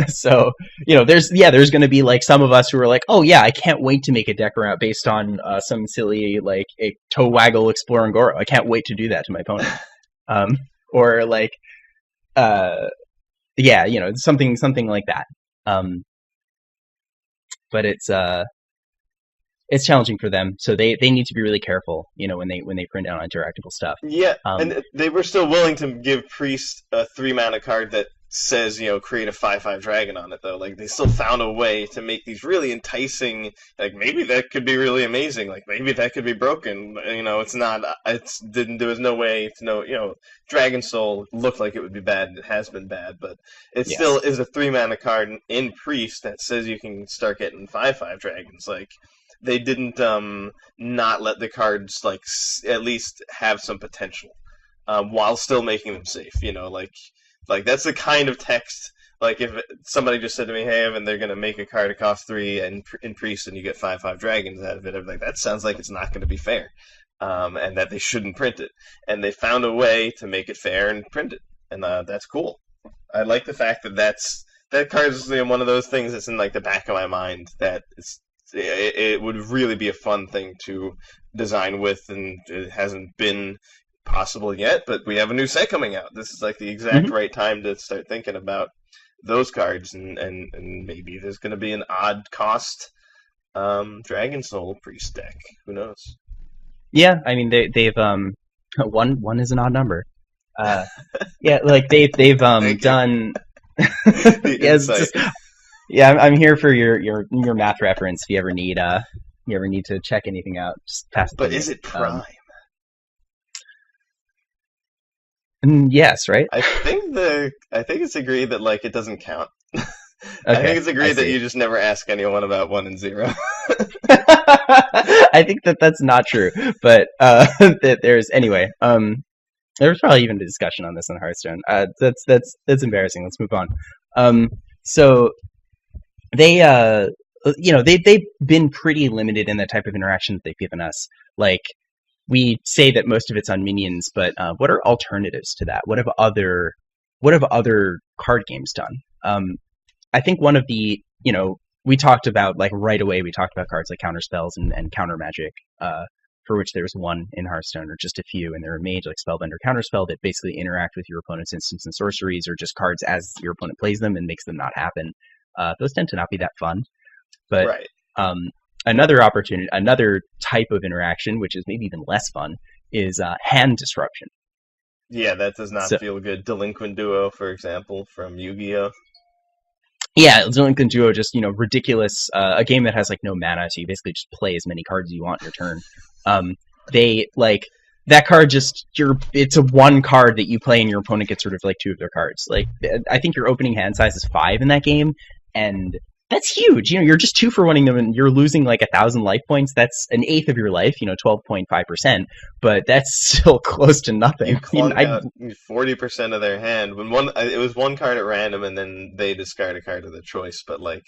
So there's going to be like some of us who are like, oh yeah, I can't wait to make a deck around based on some silly like a toe waggle explore Goro. I can't wait to do that to my opponent. Or like yeah, something like that. But it's challenging for them, so they need to be really careful, when they print out interactable stuff. Yeah, Um, and they were still willing to give Priest a 3-mana card that says, create a 5/5 dragon on it, though. Like, they still found a way to make these really enticing, like, maybe that could be really amazing, like, maybe that could be broken. It's not, there was no way to know, Dragon Soul looked like it would be bad, and it has been bad, but it still yes. is a 3-mana card in Priest that says you can start getting 5/5 dragons. Like, they didn't not let the cards like at least have some potential, while still making them safe. Like that's the kind of text. Like if somebody just said to me, "Hey, Evan, they're gonna make a card that costs 3 and in priest, and you get 5/5 dragons out of it," I'm like, that sounds like it's not going to be fair, and that they shouldn't print it. And they found a way to make it fair and print it, and that's cool. I like the fact that card is one of those things that's in like the back of my mind that it would really be a fun thing to design with, and it hasn't been possible yet, but we have a new set coming out. This is like the exact Hmm. right time to start thinking about those cards, and maybe there's going to be an odd cost Dragon Soul Priest deck. Who knows? Yeah, I mean they've one is an odd number. Yeah, like they've Thank you. done. The Yeah, it's insight. just, yeah, I'm here for your math reference. If you ever need to check anything out, just pass it to But me. is it Prime? Yes, right. I think it's agreed that like it doesn't count. I think Okay, it's I agreed that see. you just never ask anyone about 1 and 0. I think that's not true, but that there's anyway. There was probably even a discussion on this on Hearthstone. That's embarrassing. Let's move on. Um, so they they've been pretty limited in the type of interaction that they've given us. Like we say that most of it's on minions, but what are alternatives to that? What have other card games done? I think one of the we talked about like right away. We talked about cards like counter spells and counter magic, for which there's one in Hearthstone or just a few, and there are mage like spellbender counterspell that basically interact with your opponent's instants and sorceries or just cards as your opponent plays them and makes them not happen. Those tend to not be that fun, but Right. um, another type of interaction, which is maybe even less fun, is hand disruption. Yeah, that does not So feel good. Delinquent Duo, for example, from Yu-Gi-Oh! yeah, Delinquent Duo, just ridiculous. A game that has like no mana, so you basically just play as many cards as you want in your turn. They like that card it's a one card that you play and your opponent gets rid of like two of their cards. Like I think your opening hand size is 5 in that game, and that's huge. You're just 2 for winning them, and you're losing like 1,000 life points. That's an eighth of your life. 12.5%, but that's still close to You nothing. clunk out 40% of their hand. It was one card at random, and then they discard a card of their choice. But like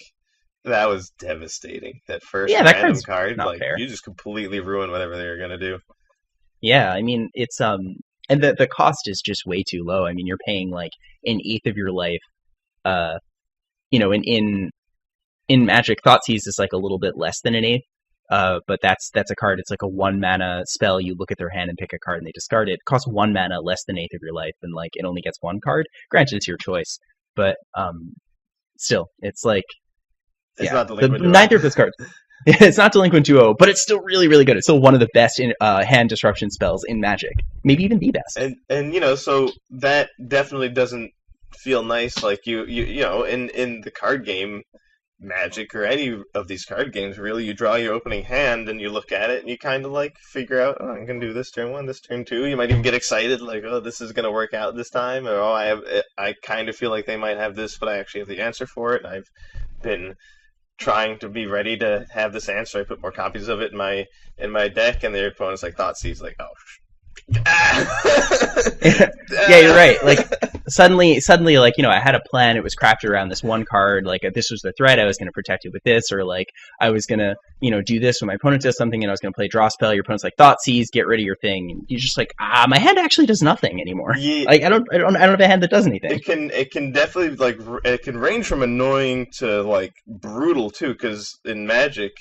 that was devastating. That first Yeah, that random card's card, not like fair. you just completely ruin whatever they were gonna do. Yeah, I mean it's and the cost is just way too low. I mean you're paying like an eighth of your life. Uh, in Magic, Thoughtseize is like a little bit less than an eighth. But that's a card. It's like a 1 mana spell. You look at their hand and pick a card, and they discard it. It costs 1 mana, less than an eighth of your life, and like it only gets one card. Granted, it's your choice, but still, it's like It's yeah, not the Delinquent Duo. neither of those cards. It's not Delinquent Duo, but it's still really, really good. It's still one of the best hand disruption spells in Magic. Maybe even the best. And so that definitely doesn't feel nice. Like in the card game Magic or any of these card games, really, you draw your opening hand and you look at it and you kind of like figure out, oh, I'm gonna do this turn 1, this turn 2. You might even get excited, like, oh, this is gonna work out this time, or oh, I kind of feel like they might have this, but I actually have the answer for it. And I've been trying to be ready to have this answer. I put more copies of it in my deck, and their opponent's like Thoughtseize, like, oh, Yeah, you're right. Like suddenly, like I had a plan. It was crafted around this one card. Like this was the threat. I was going to protect it with this, or like I was going to do this when my opponent does something, and I was going to play draw spell. Your opponent's like thought seize, get rid of your thing. And you're just like, my hand actually does nothing anymore. Yeah, Like I don't have a hand that does anything. it can definitely it can range from annoying to like brutal too, because in Magic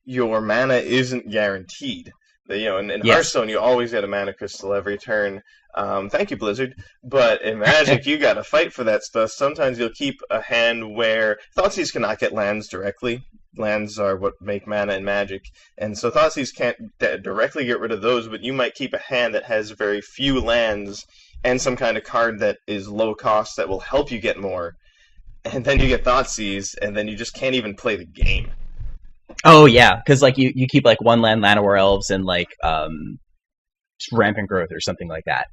your mana isn't guaranteed. In Yes. Hearthstone you always get a mana crystal every turn. Thank you, Blizzard. But in Magic you got to fight for that stuff. Sometimes you'll keep a hand where Thoughtseize cannot get lands directly. Lands are what make mana in Magic, and so Thoughtseize can't directly get rid of those. But you might keep a hand that has very few lands and some kind of card that is low cost that will help you get more, and then you get Thoughtseize, and then you just can't even play the game. Oh yeah, because like you keep like one land Llanowar Elves and like Rampant Growth or something like that,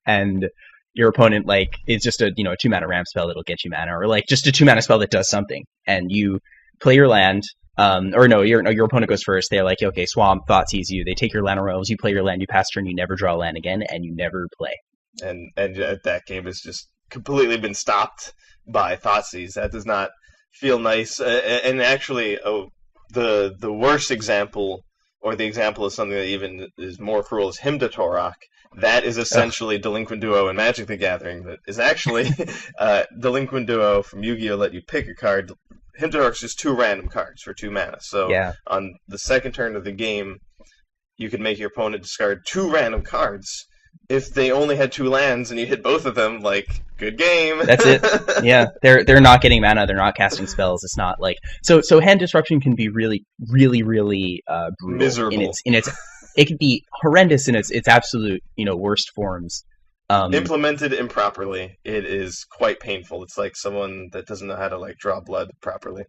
and your opponent like is just a 2 mana ramp spell that'll get you mana, or like just a 2 mana spell that does something, and you play your land. Or no, your opponent goes first. They're like, okay, Swamp, Thoughtseize you. They take your Llanowar Elves, you play your land, you pass turn, you never draw a land again, and you never play. And that game has just completely been stopped by Thoughtseize. That does not feel nice. And actually, the worst example, or the example of something that even is more cruel, is Hymn to Torok. That is essentially Delinquent Duo in Magic the Gathering. That is actually Delinquent Duo from Yu-Gi-Oh! Let you pick a card. Hymn to Torok is just 2 random cards for 2 mana. So Yeah. on the second turn of the game, you can make your opponent discard 2 random cards. If they only had 2 lands and you hit both of them, like, good game. That's it. Yeah, they're not getting mana. They're not casting spells. It's not like so. Hand disruption can be really, really, really brutal. Miserable. It can be horrendous in its absolute worst forms. Implemented improperly, it is quite painful. It's like someone that doesn't know how to like draw blood properly.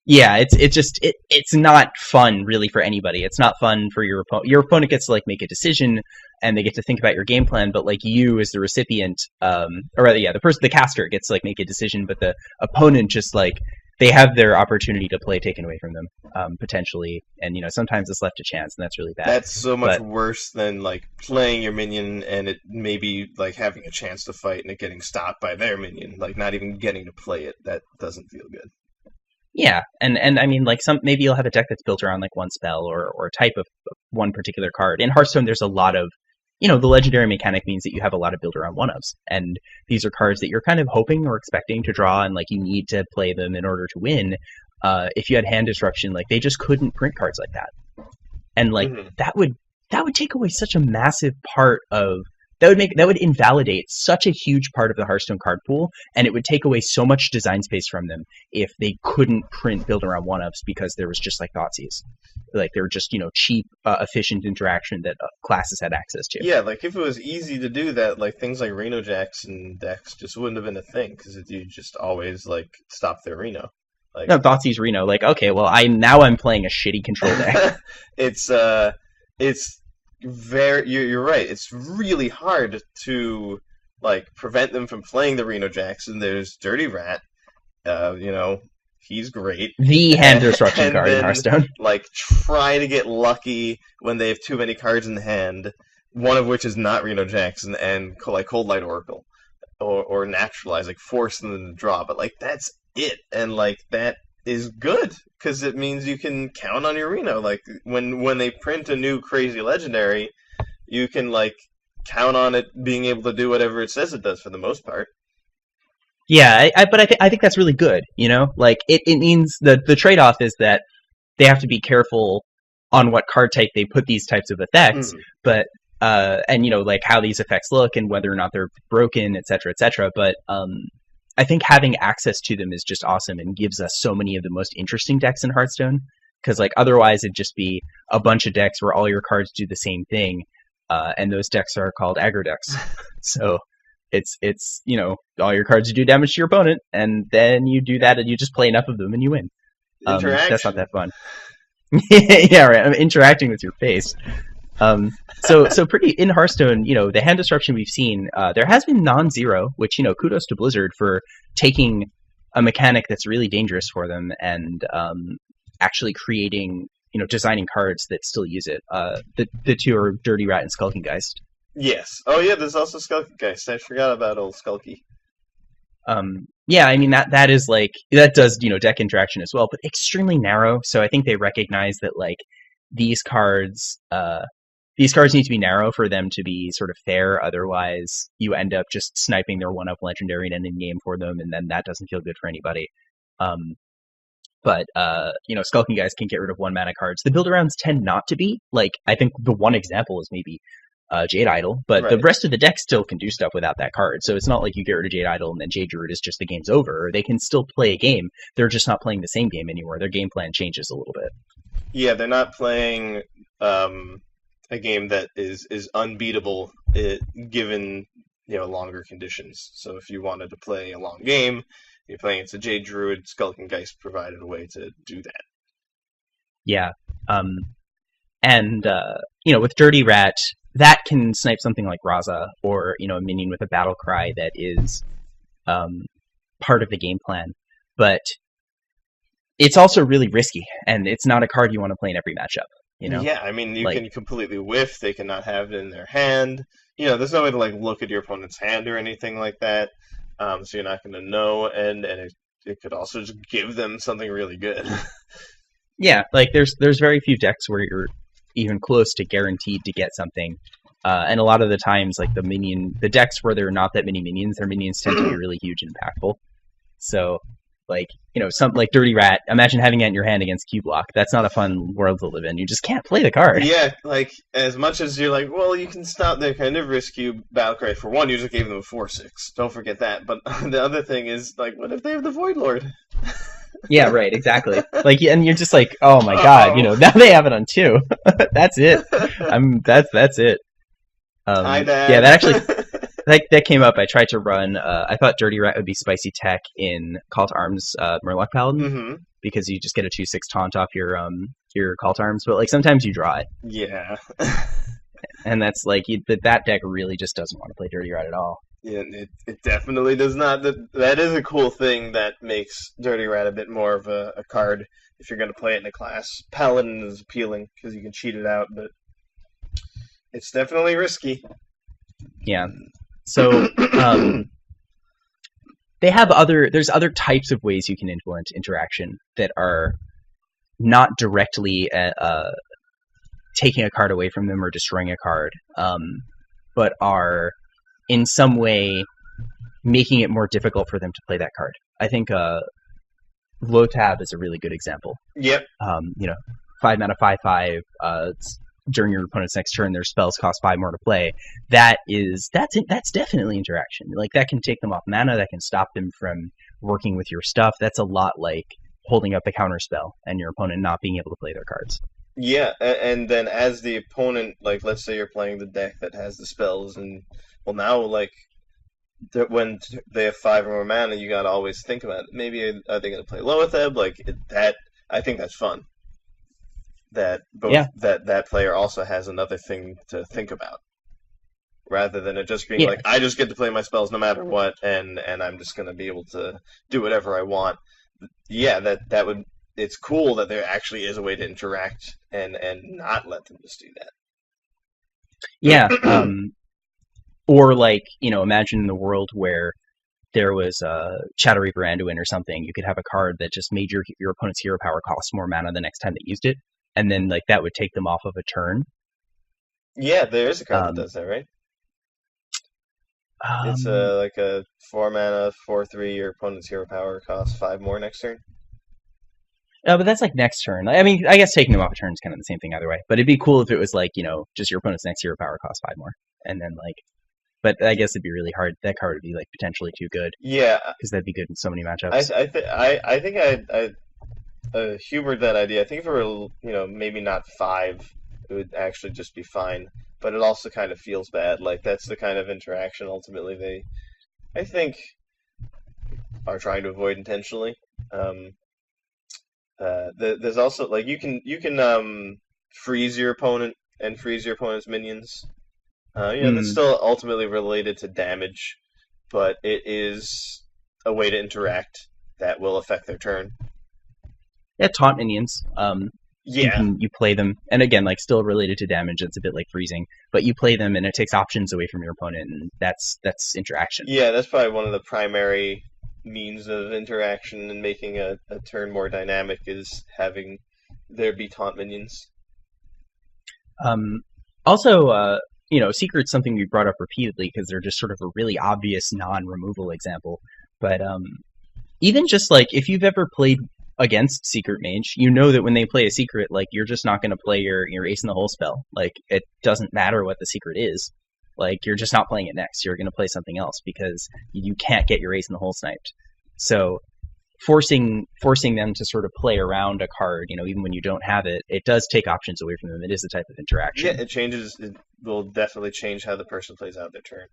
Yeah, it's not fun really for anybody. It's not fun for your opponent. Your opponent gets to like make a decision and they get to think about your game plan, but like you as the recipient, or rather, yeah, the caster gets to like make a decision, but the opponent just like they have their opportunity to play taken away from them, potentially, and sometimes it's left to chance, and that's really bad. That's so much worse than like playing your minion and it maybe like having a chance to fight and it getting stopped by their minion, like not even getting to play it. That doesn't feel good. Yeah, and I mean, like maybe you'll have a deck that's built around like one spell or a type of one particular card. In Hearthstone, there's a lot of, the legendary mechanic means that you have a lot of build around one-ofs, and these are cards that you're kind of hoping or expecting to draw, and like you need to play them in order to win. If you had hand disruption, like they just couldn't print cards like that, and like that would take away such a massive part of. That would invalidate such a huge part of the Hearthstone card pool, and it would take away so much design space from them if they couldn't print build around one-ups because there was just like Thoughtseize. Like they were just, cheap, efficient interaction that classes had access to. Yeah, like if it was easy to do that, like things like Reno Jacks and decks just wouldn't have been a thing because you just always like stop their Reno. Like, no, Thoughtseize Reno, like, okay, well I'm playing a shitty control deck. it's you're right. It's really hard to like prevent them from playing the Reno Jackson. There's Dirty Rat, he's great. The hand disruption card in Hearthstone. Like try to get lucky when they have too many cards in the hand. One of which is not Reno Jackson and like Cold Light Oracle or Naturalize, like force them to draw. But like that's it, and like that is good because it means you can count on your Reno. Like when they print a new crazy legendary, you can like count on it being able to do whatever it says it does for the most part. Yeah, I think that's really good. Like it means the trade off is that they have to be careful on what card type they put these types of effects, but and like how these effects look and whether or not they're broken, etc., etc. But I think having access to them is just awesome and gives us so many of the most interesting decks in Hearthstone. Because like otherwise it'd just be a bunch of decks where all your cards do the same thing, and those decks are called aggro decks. So it's all your cards do damage to your opponent, and then you do that and you just play enough of them and you win. That's not that fun. Yeah, right. I'm interacting with your face. So pretty in Hearthstone, the hand disruption we've seen, there has been non-zero, which, kudos to Blizzard for taking a mechanic that's really dangerous for them and actually creating, designing cards that still use it. The two are Dirty Rat and Skulking Geist. Yes. Oh yeah, there's also Skulky Geist. I forgot about old Skulky. Yeah, I mean that is like that does deck interaction as well, but extremely narrow. So I think they recognize that like these cards these cards need to be narrow for them to be sort of fair. Otherwise, you end up just sniping their one up legendary and ending game for them, and then that doesn't feel good for anybody. Um, but skulking guys can get rid of one mana cards. The build arounds tend not to be like I think the one example is maybe Jade Idol, but the Right. rest of the deck still can do stuff without that card. So it's not like you get rid of Jade Idol and then Jade Druid is just the game's over. They can still play a game. They're just not playing the same game anymore. Their game plan changes a little bit. Yeah, they're not playing a game that is unbeatable given longer conditions. So if you wanted to play a long game, you're playing against a Jade Druid, Skulking Geist provided a way to do that. Yeah. Um, and with Dirty Rat, that can snipe something like Raza or a minion with a battle cry that is um, part of the game plan. But it's also really risky, and it's not a card you want to play in every matchup. Yeah, I mean, you Like can completely whiff. They cannot have it in their hand. There's no way to like look at your opponent's hand or anything like that. So you're not going to know, and it could also just give them something really good. yeah, like there's very few decks where you're even close to guaranteed to get something. And a lot of the times, like the decks where there are not that many minions, their minions tend to be really huge and impactful. So, like some like Dirty Rat. Imagine having it in your hand against Q Block. That's not a fun world to live in. You just can't play the card. Yeah, like as much as you're like, well, you can stop their kind of risky battlecry. For one, you just gave them a 4/6. Don't forget that. But the other thing is, like, what if they have the Void Lord? Yeah, right, exactly. Like, and you're just like, oh my god, Uh-oh. now they have it on two. That's it. That's it. Hi, Yeah, Dad. that actually that came up. I tried to run. I thought Dirty Rat would be spicy tech in Call to Arms Murloc Paladin hmm because you just get a 2/6 taunt off your Call to Arms, but like sometimes you draw it, Yeah. and that's like that deck really just doesn't want to play Dirty Rat at all. Yeah, it definitely does not. That is a cool thing that makes Dirty Rat a bit more of a card if you're going to play it in a class. Paladin is appealing because you can cheat it out, but it's definitely risky. Yeah. So there's other types of ways you can influence interaction that are not directly taking a card away from them or destroying a card, but are in some way making it more difficult for them to play that card. I think low tab is a really good example. Yep. 5 mana 5/5. During your opponent's next turn, their spells cost 5 more to play. That's definitely interaction. Like that can take them off mana. That can stop them from working with your stuff. That's a lot like holding up a counter spell and your opponent not being able to play their cards. Yeah, and then as the opponent, like let's say you're playing the deck that has the spells, and well now like when they have 5 or more mana, you gotta always think about it. Maybe are they gonna play Loatheb? Like that, I think that's fun. That both Yeah, that player also has another thing to think about, rather than it just being yeah, like I just get to play my spells no matter what, and I'm just gonna be able to do whatever I want. Yeah, that would. It's cool that there actually is a way to interact and not let them just do yeah. that. Or like imagine the world where there was a Shadow Reaper Anduin or something. You could have a card that just made your opponent's hero power cost more mana the next time they used it, and then like that would take them off of a turn. Yeah, there is a card that Um, does that, right? It's um, like a 4 mana 4/3. Your opponent's hero power costs 5 more next turn. but that's like next turn. I mean, I guess taking them off a turn is kind of the same thing either way. But it'd be cool if it was like just your opponent's next hero power costs 5 more, and then like. But I guess it'd be really hard. That card would be like potentially too good Yeah, because that'd be good in so many I matchups. I th- I think I humored that idea. I think if it were maybe not 5, it would actually just be fine. But it also kind of feels bad. Like that's the kind of interaction ultimately they I think are trying to avoid intentionally. Um, there's also like you can freeze your opponent and freeze your opponent's minions. That's Mm, still ultimately related to damage, but it is a way to interact that will affect their turn. yeah, taunt minions. Yeah, you play them, and again, like still related to damage, it's a bit like freezing, but you play them and it takes options away from your opponent, and that's interaction. yeah, that's probably one of the primary means of interaction and making a turn more dynamic is having there be taunt minions. Um, Also, secret's something we brought up repeatedly because they're just sort of a really obvious non-removal example. But even just like if you've ever played against secret mage, you know that when they play a secret, like you're just not going to play your ace in the hole spell. Like it doesn't matter what the secret is. Like you're just not playing it next. You're going to play something else because you can't get your ace in the hole sniped. So forcing them to sort of play around a card, even when you don't have it, it does take options away from them. It is a type of Yeah, interaction. it changes. It will definitely change how the person plays out their turn.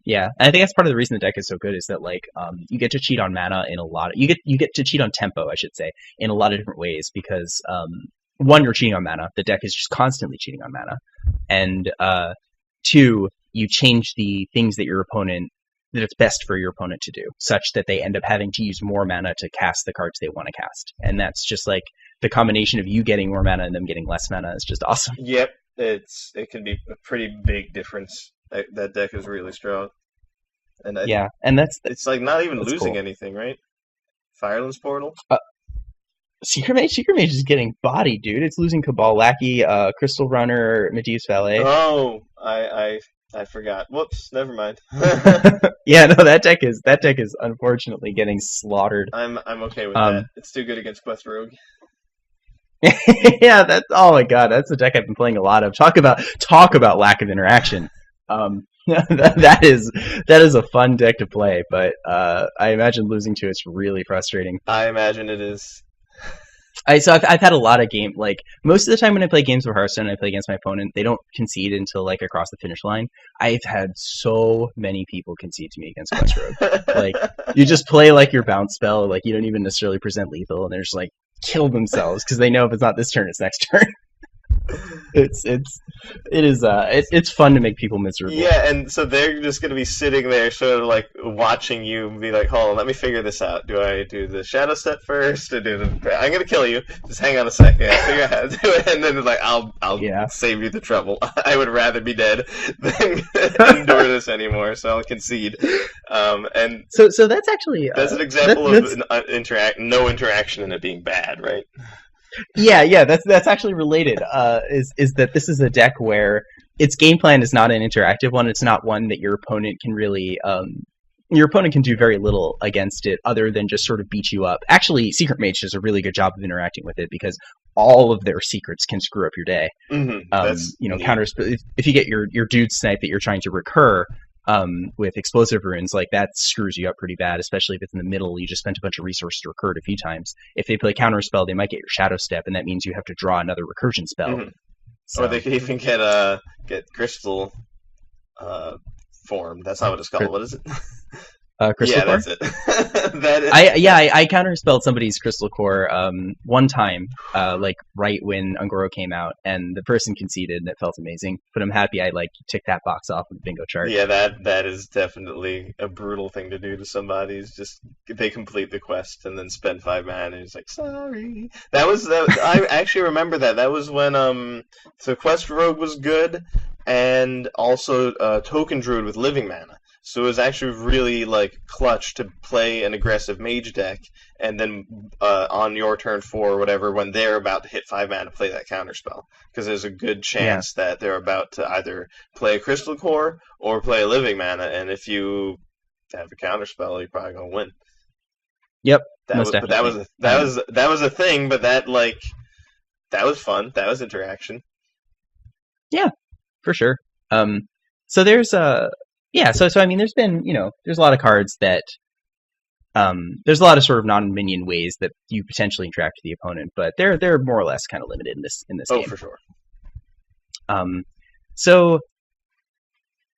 Yeah, and I think that's part of the reason the deck is so good is that like you get to cheat on mana in a lot of you get to cheat on tempo, I should say, in a lot of different ways because one, you're cheating on mana. The deck is just constantly cheating on mana, and two, you change the things that it's best for your opponent to do, such that they end up having to use more mana to cast the cards they want to cast, and that's just like the combination of you getting more mana and them getting less mana is just awesome. Yep, it can be a pretty big difference. That deck is really strong, and Yeah, and it's like not even that's losing cool. anything, right? Firelands Portal. Secret Mage is getting bodied, dude. It's losing Cabal Lackey, Crystal Runner, Medusa Valet. Oh, I forgot. Whoops, never mind. Yeah, no, that deck is unfortunately getting slaughtered. I'm okay with that. Um, It's too good against Quest Rogue. yeah, that's oh my god, that's the deck I've been playing a lot of. Talk about lack of interaction. That is a fun deck to play, but I imagine losing to it's really frustrating. I imagine it is. I've had a lot of game like most of the time when I play games of Hearthstone and I play against my opponent, they don't concede until like across the finish line. I've had so many people concede to me against Quest Rogue. Like you just play like your bounce spell, like you don't even necessarily present lethal, and they're just like kill themselves because they know if it's not this turn, it's next turn. It's fun to make people miserable. Yeah, and so they're just gonna be sitting there, sort of like watching you, and be like, "Hold on, let me figure this out. Do I do the shadow step first, or I'm gonna kill you. Just hang on a second. I'll figure out how to do it." And then it's like, "I'll Yeah. save you the trouble. I would rather be dead than endure this anymore. So I'll concede." And So that's actually that's an that, example of that's no interaction and it being bad, right? yeah, that's actually related. Is that this is a deck where its game plan is not an interactive one. It's not one that your opponent can really your opponent can do very little against it other than just sort of beat you up. Actually, Secret Mage does a really good job of interacting with it because all of their secrets can screw up your day. That's neat. Counters if you get your dude snipe that you're trying to recur with explosive runes, like that screws you up pretty bad, especially if it's in the middle. You just spent a bunch of resources to recur it a few times. If they play counter spell, they might get your shadow step, and that means you have to draw another recursion spell. hmm Or So they could even get crystal form. That's not what it's called. What is it? Crystal Yeah, Core. that's it. That is, I counterspelled somebody's Crystal Core one time, like right when Ungoro came out, and the person conceded, and it felt amazing. But I'm happy I like ticked that box off of the bingo chart. yeah, that is definitely a brutal thing to do to somebody. Is just they complete the quest and then spend 5 mana, and it's like sorry. That. I actually remember that. That was when so Quest Rogue was good, and also Token Druid with living mana. So it was actually really like clutch to play an aggressive mage deck, and then on your turn 4 or whatever, when they're about to hit 5 mana, play that counter spell because there's a good Yeah. chance that they're about to either play a crystal core or play a living mana, and if you have a counter spell, you're probably gonna win. Yep. That Most was, but that definitely. was that was a thing, but that that was fun. That was interaction. Yeah, for sure. So there's yeah, so I mean, there's been there's a lot of cards that there's a lot of sort of non-minion ways that you potentially interact with the opponent, but they're more or less kind of limited in this Oh, game. for sure. Um, so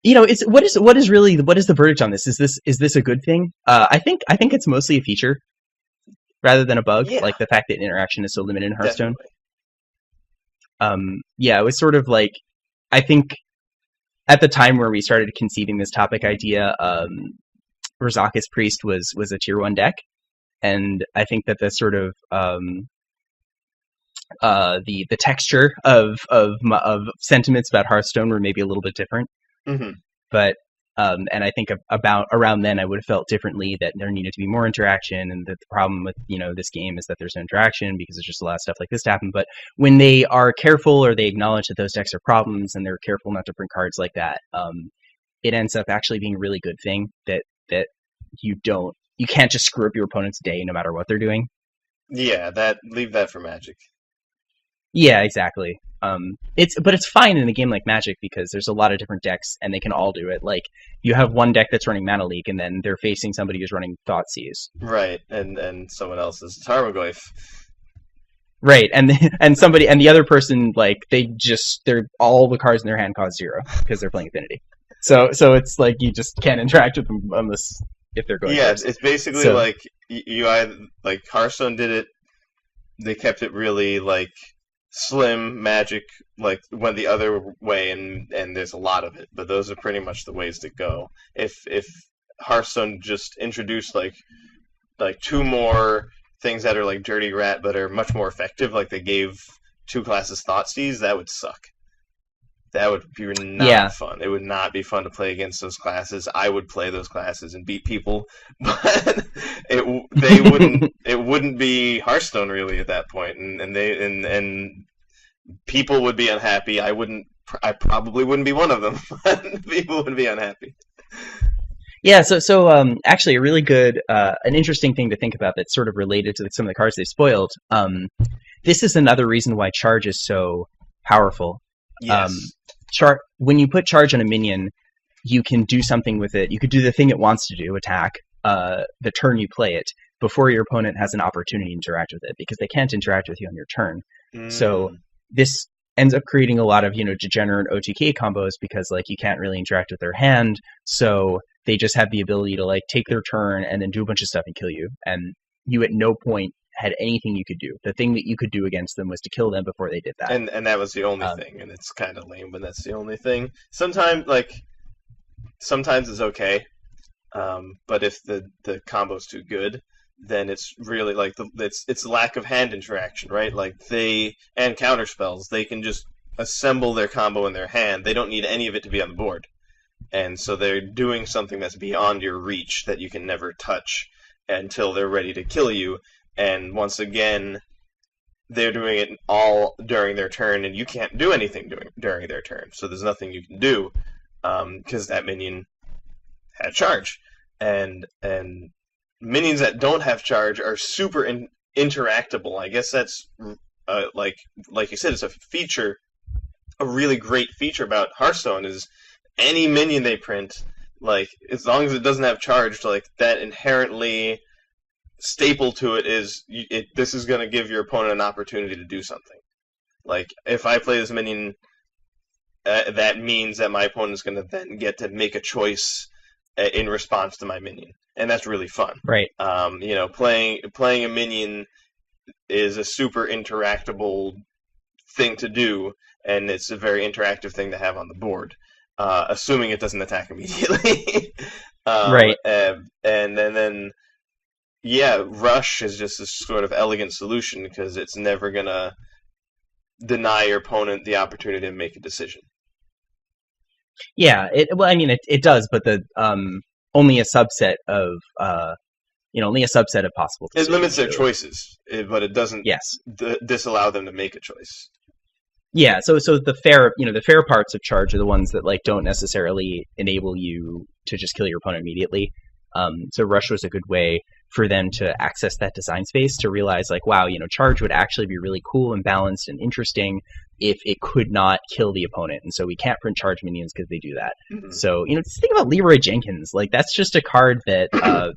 it's what is the verdict on this? Is this a good thing? I think it's mostly a feature rather than a bug, Yeah, like the fact that interaction is so limited in Hearthstone. definitely. Yeah, it was sort of like I think at the time where we started conceiving this topic idea, Razaka's Priest was a tier 1 deck, and I think that the sort of the texture of sentiments about Hearthstone were maybe a little bit different. Hmm. But and I think about around then I would have felt differently that there needed to be more interaction, and that the problem with this game is that there's no interaction because there's just a lot of stuff like this to happen. But when they are careful or they acknowledge that those decks are problems and they're careful not to print cards like that, it ends up actually being a really good thing that you can't just screw up your opponent's day no matter what they're doing. Yeah, leave that for Magic. Yeah, exactly. It's fine in a game like Magic because there's a lot of different decks and they can all do it. Like you have one deck that's running Mana Leak and then they're facing somebody who's running Thoughtseize. Right, and someone else is Tarmogoyf. Right, and and the other person like they're all the cards in their hand cost 0 because they're playing Affinity. So it's like you just can't interact with them unless if they're going. Yeah, first. it's basically So, like you either like Hearthstone did it. They kept it really like slim. Magic like went the other way, and there's a lot of it. But those are pretty much the ways to go. If Hearthstone just introduced like two more things that are like Dirty Rat but are much more effective, like they gave two classes Thoughtseize, that would suck. That would be not fun. It would not be fun to play against those classes. I would play those classes and beat people, but they wouldn't. It wouldn't be Hearthstone really at that point, and people would be unhappy. I wouldn't. I probably wouldn't be one of them, but people would be unhappy. yeah, so actually a really good, an interesting thing to think about that's sort of related to some of the cards they spoiled. This is another reason why Charge is so powerful. Yes. When you put Charge on a minion, you can do something with it. You could do the thing it wants to do, attack, the turn you play it, before your opponent has an opportunity to interact with it, because they can't interact with you on your turn. So this ends up creating a lot of degenerate OTK combos because like you can't really interact with their hand, so they just have the ability to like take their turn and then do a bunch of stuff and kill you, and you at no point had anything you could do. The thing that you could do against them was to kill them before they did that. And that was the only thing, and it's kind of lame when that's the only thing. Sometimes it's okay, but if the combo's too good, then it's really like it's lack of hand interaction, right? Like and counter spells, they can just assemble their combo in their hand. They don't need any of it to be on the board, and so they're doing something that's beyond your reach that you can never touch until they're ready to kill you. And once again, they're doing it all during their turn, and you can't do anything during their turn. So there's nothing you can do because that minion had charge, and minions that don't have charge are super interactable. I guess that's like you said, it's a feature. A really great feature about Hearthstone is any minion they print, like as long as it doesn't have charge, like that inherently staple to it is this is going to give your opponent an opportunity to do something. Like if I play this minion, that means that my opponent is going to then get to make a choice in response to my minion, and that's really fun. Right. Playing a minion is a super interactable thing to do, and it's a very interactive thing to have on the board, assuming it doesn't attack immediately. Right. And then yeah, Rush is just a sort of elegant solution because it's never going to deny your opponent the opportunity to make a decision. Yeah, it does, but the only a subset of possible decisions. It limits their choices, but it doesn't yes. Disallow them to make a choice. Yeah, so the fair parts of charge are the ones that like don't necessarily enable you to just kill your opponent immediately. So Rush was a good way for them to access that design space, to realize like, wow, charge would actually be really cool and balanced and interesting if it could not kill the opponent. And so we can't print charge minions because they do that. Mm-hmm. So, just think about Leroy Jenkins. Like that's just a card that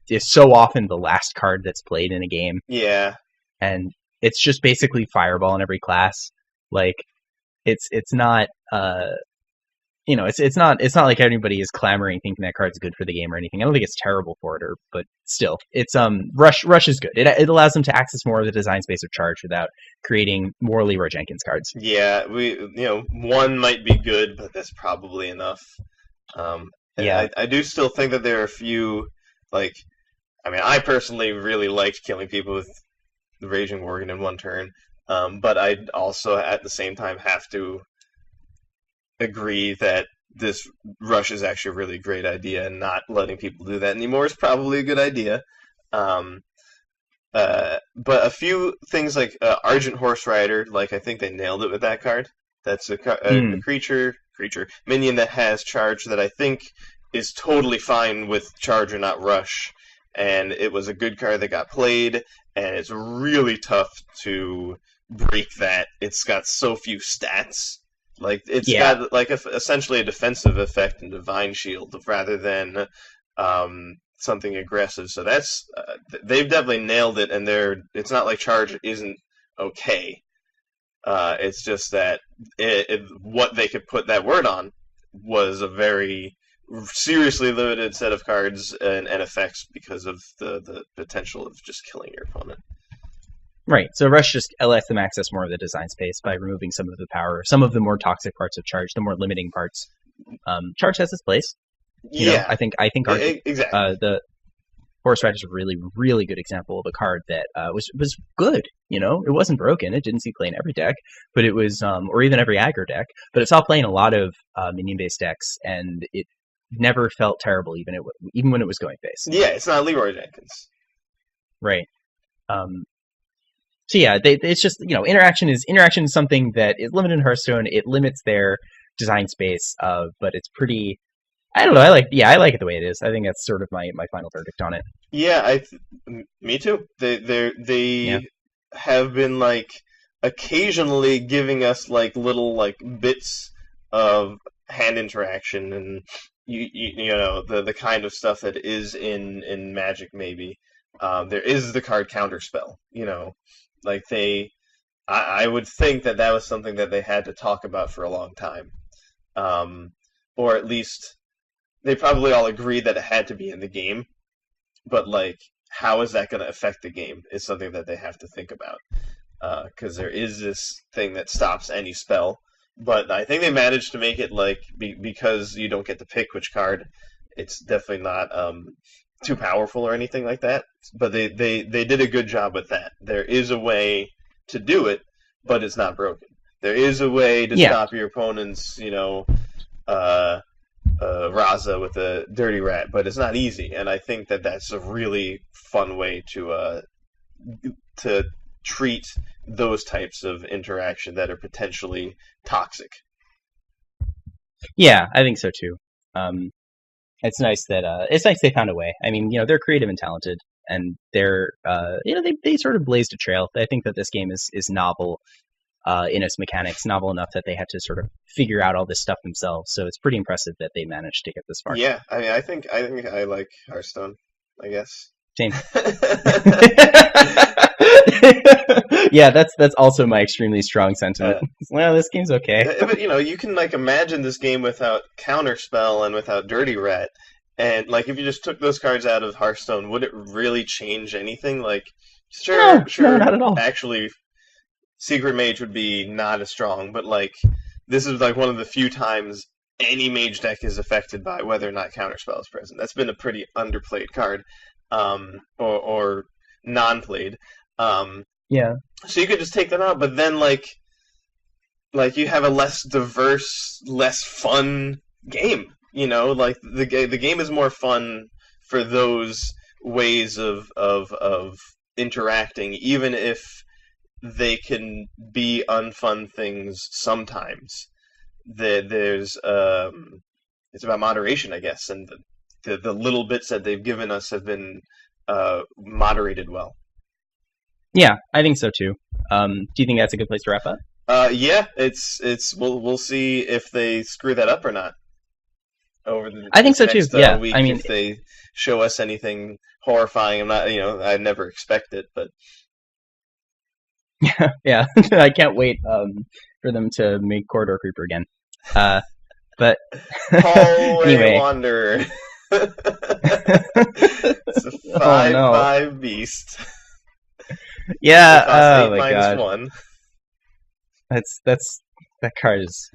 is so often the last card that's played in a game. Yeah. And it's just basically fireball in every class. Like it's not it's not like anybody is clamoring thinking that card's good for the game or anything. I don't think it's terrible for it, but still, it's Rush is good. It allows them to access more of the design space of charge without creating more Leroy Jenkins cards. Yeah, one might be good, but that's probably enough. Yeah, I do still think that there are a few I personally really liked killing people with the Raging Worgen in one turn, But I also at the same time have to agree that this rush is actually a really great idea, and not letting people do that anymore is probably a good idea. Um, but a few things like Argent Horse Rider, like I think they nailed it with that card. That's a Mm, creature minion that has charge that I think is totally fine with charge or not rush, and it was a good card that got played, and it's really tough to break that. It's got so few stats. Like it's yeah, got like essentially a defensive effect in Divine Shield rather than something aggressive. So that's they've definitely nailed it, and it's not like charge isn't okay. It's just that what they could put that word on was a very seriously limited set of cards and effects because of the potential of just killing your opponent. right. So Rush just lets them access more of the design space by removing some of the power, some of the more toxic parts of Charge, the more limiting parts. Charge has its place. Yeah, I think exactly. the Horse Rider is a really, really good example of a card that was good. It wasn't broken. It didn't see play in every deck, but it was, or even every aggro deck. But it saw play in a lot of minion-based decks, and it never felt terrible, even when it was going face. Yeah, it's not Leroy Jenkins. Right. Um, so yeah, it's just interaction is something that is limited in Hearthstone. It limits their design space, but it's pretty. I don't know. I like it the way it is. I think that's sort of my final verdict on it. Yeah, me too. Yeah. They have been like occasionally giving us like little like bits of hand interaction and you know the kind of stuff that is in Magic maybe. There is the card counterspell. Like I would think that that was something that they had to talk about for a long time, um, or at least they probably all agreed that it had to be in the game, but like how is that going to affect the game is something that they have to think about because there is this thing that stops any spell, but I think they managed to make it like because you don't get to pick which card, it's definitely not too powerful or anything like that, but they did a good job with that. There is a way to do it, but it's not broken. There is a way to Yeah. stop your opponent's uh, Raza with a dirty rat, but it's not easy, and I think that that's a really fun way to treat those types of interaction that are potentially toxic. Yeah, I think so too. Um, it's nice they found a way. I mean, they're creative and talented, and they sort of blazed a trail. I think that this game is novel in its mechanics, novel enough that they had to sort of figure out all this stuff themselves. So it's pretty impressive that they managed to get this far. Yeah, I mean, I think I like Hearthstone, I guess. Same. Yeah, that's also my extremely strong sentiment. uh, Well, this game's okay. but you can like imagine this game without Counterspell and without Dirty Rat, and like if you just took those cards out of Hearthstone, would it really change anything? Like, No, no, sure, not at all. actually, Secret Mage would be not as strong, but like this is like one of the few times any mage deck is affected by whether or not Counterspell is present. That's been a pretty underplayed card, or non-played. Um, Yeah. so you could just take them out, but then like you have a less diverse, less fun game. Like the game is more fun for those ways of interacting, even if they can be unfun things sometimes. There's it's about moderation, I guess, and the little bits that they've given us have been moderated well. Yeah, I think so too. Do you think that's a good place to wrap up? Yeah, it's we'll see if they screw that up or not over I think this so too. next Yeah. week I mean, if they show us anything horrifying. I'm not, I never expect it, but yeah. I can't wait for them to make Corridor Creeper again. But hallway anyway. wanderer. It's a Oh no. 5/5 beast. Yeah. It costs Oh 8 my minus god. 1. That card is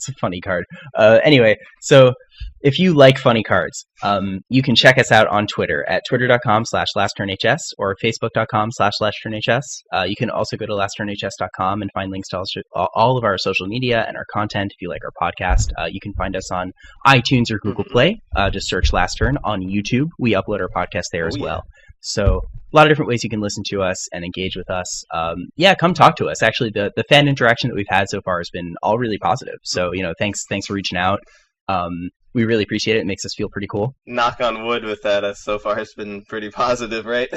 It's a funny card. Anyway, so if you like funny cards, you can check us out on Twitter at twitter.com/lastturnhs or facebook.com/lastturnhs. You can also go to lastturnhs.com and find links to all of our social media and our content. If you like our podcast, you can find us on iTunes or Google Play. Just search Last Turn. On YouTube, we upload our podcast there as well. So a lot of different ways you can listen to us and engage with us. Come talk to us. Actually, the fan interaction that we've had so far has been all really positive. So, thanks for reaching out. We really appreciate it. It makes us feel pretty cool. Knock on wood with that. So far, it's been pretty positive, right?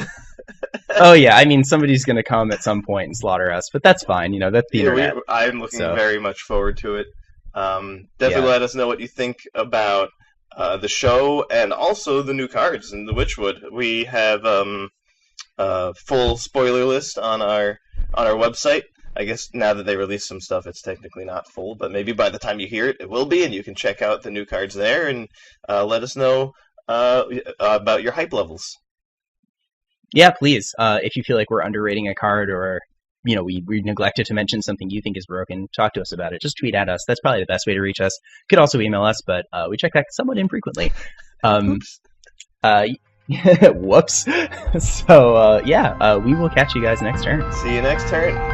Oh, yeah. I mean, somebody's going to come at some point and slaughter us, but that's fine. That's the internet. I'm looking very much forward to it. Definitely let us know what you think about the show and also the new cards in the Witchwood. We have a full spoiler list on our website. I guess now that they released some stuff, it's technically not full, but maybe by the time you hear it, it will be, and you can check out the new cards there and let us know about your hype levels. Yeah, please. If you feel like we're underrating a card or we neglected to mention something you think is broken, talk to us about it. Just tweet at us. That's probably the best way to reach us. You could also email us, but we check that somewhat infrequently. Whoops. So, we will catch you guys next turn. See you next turn.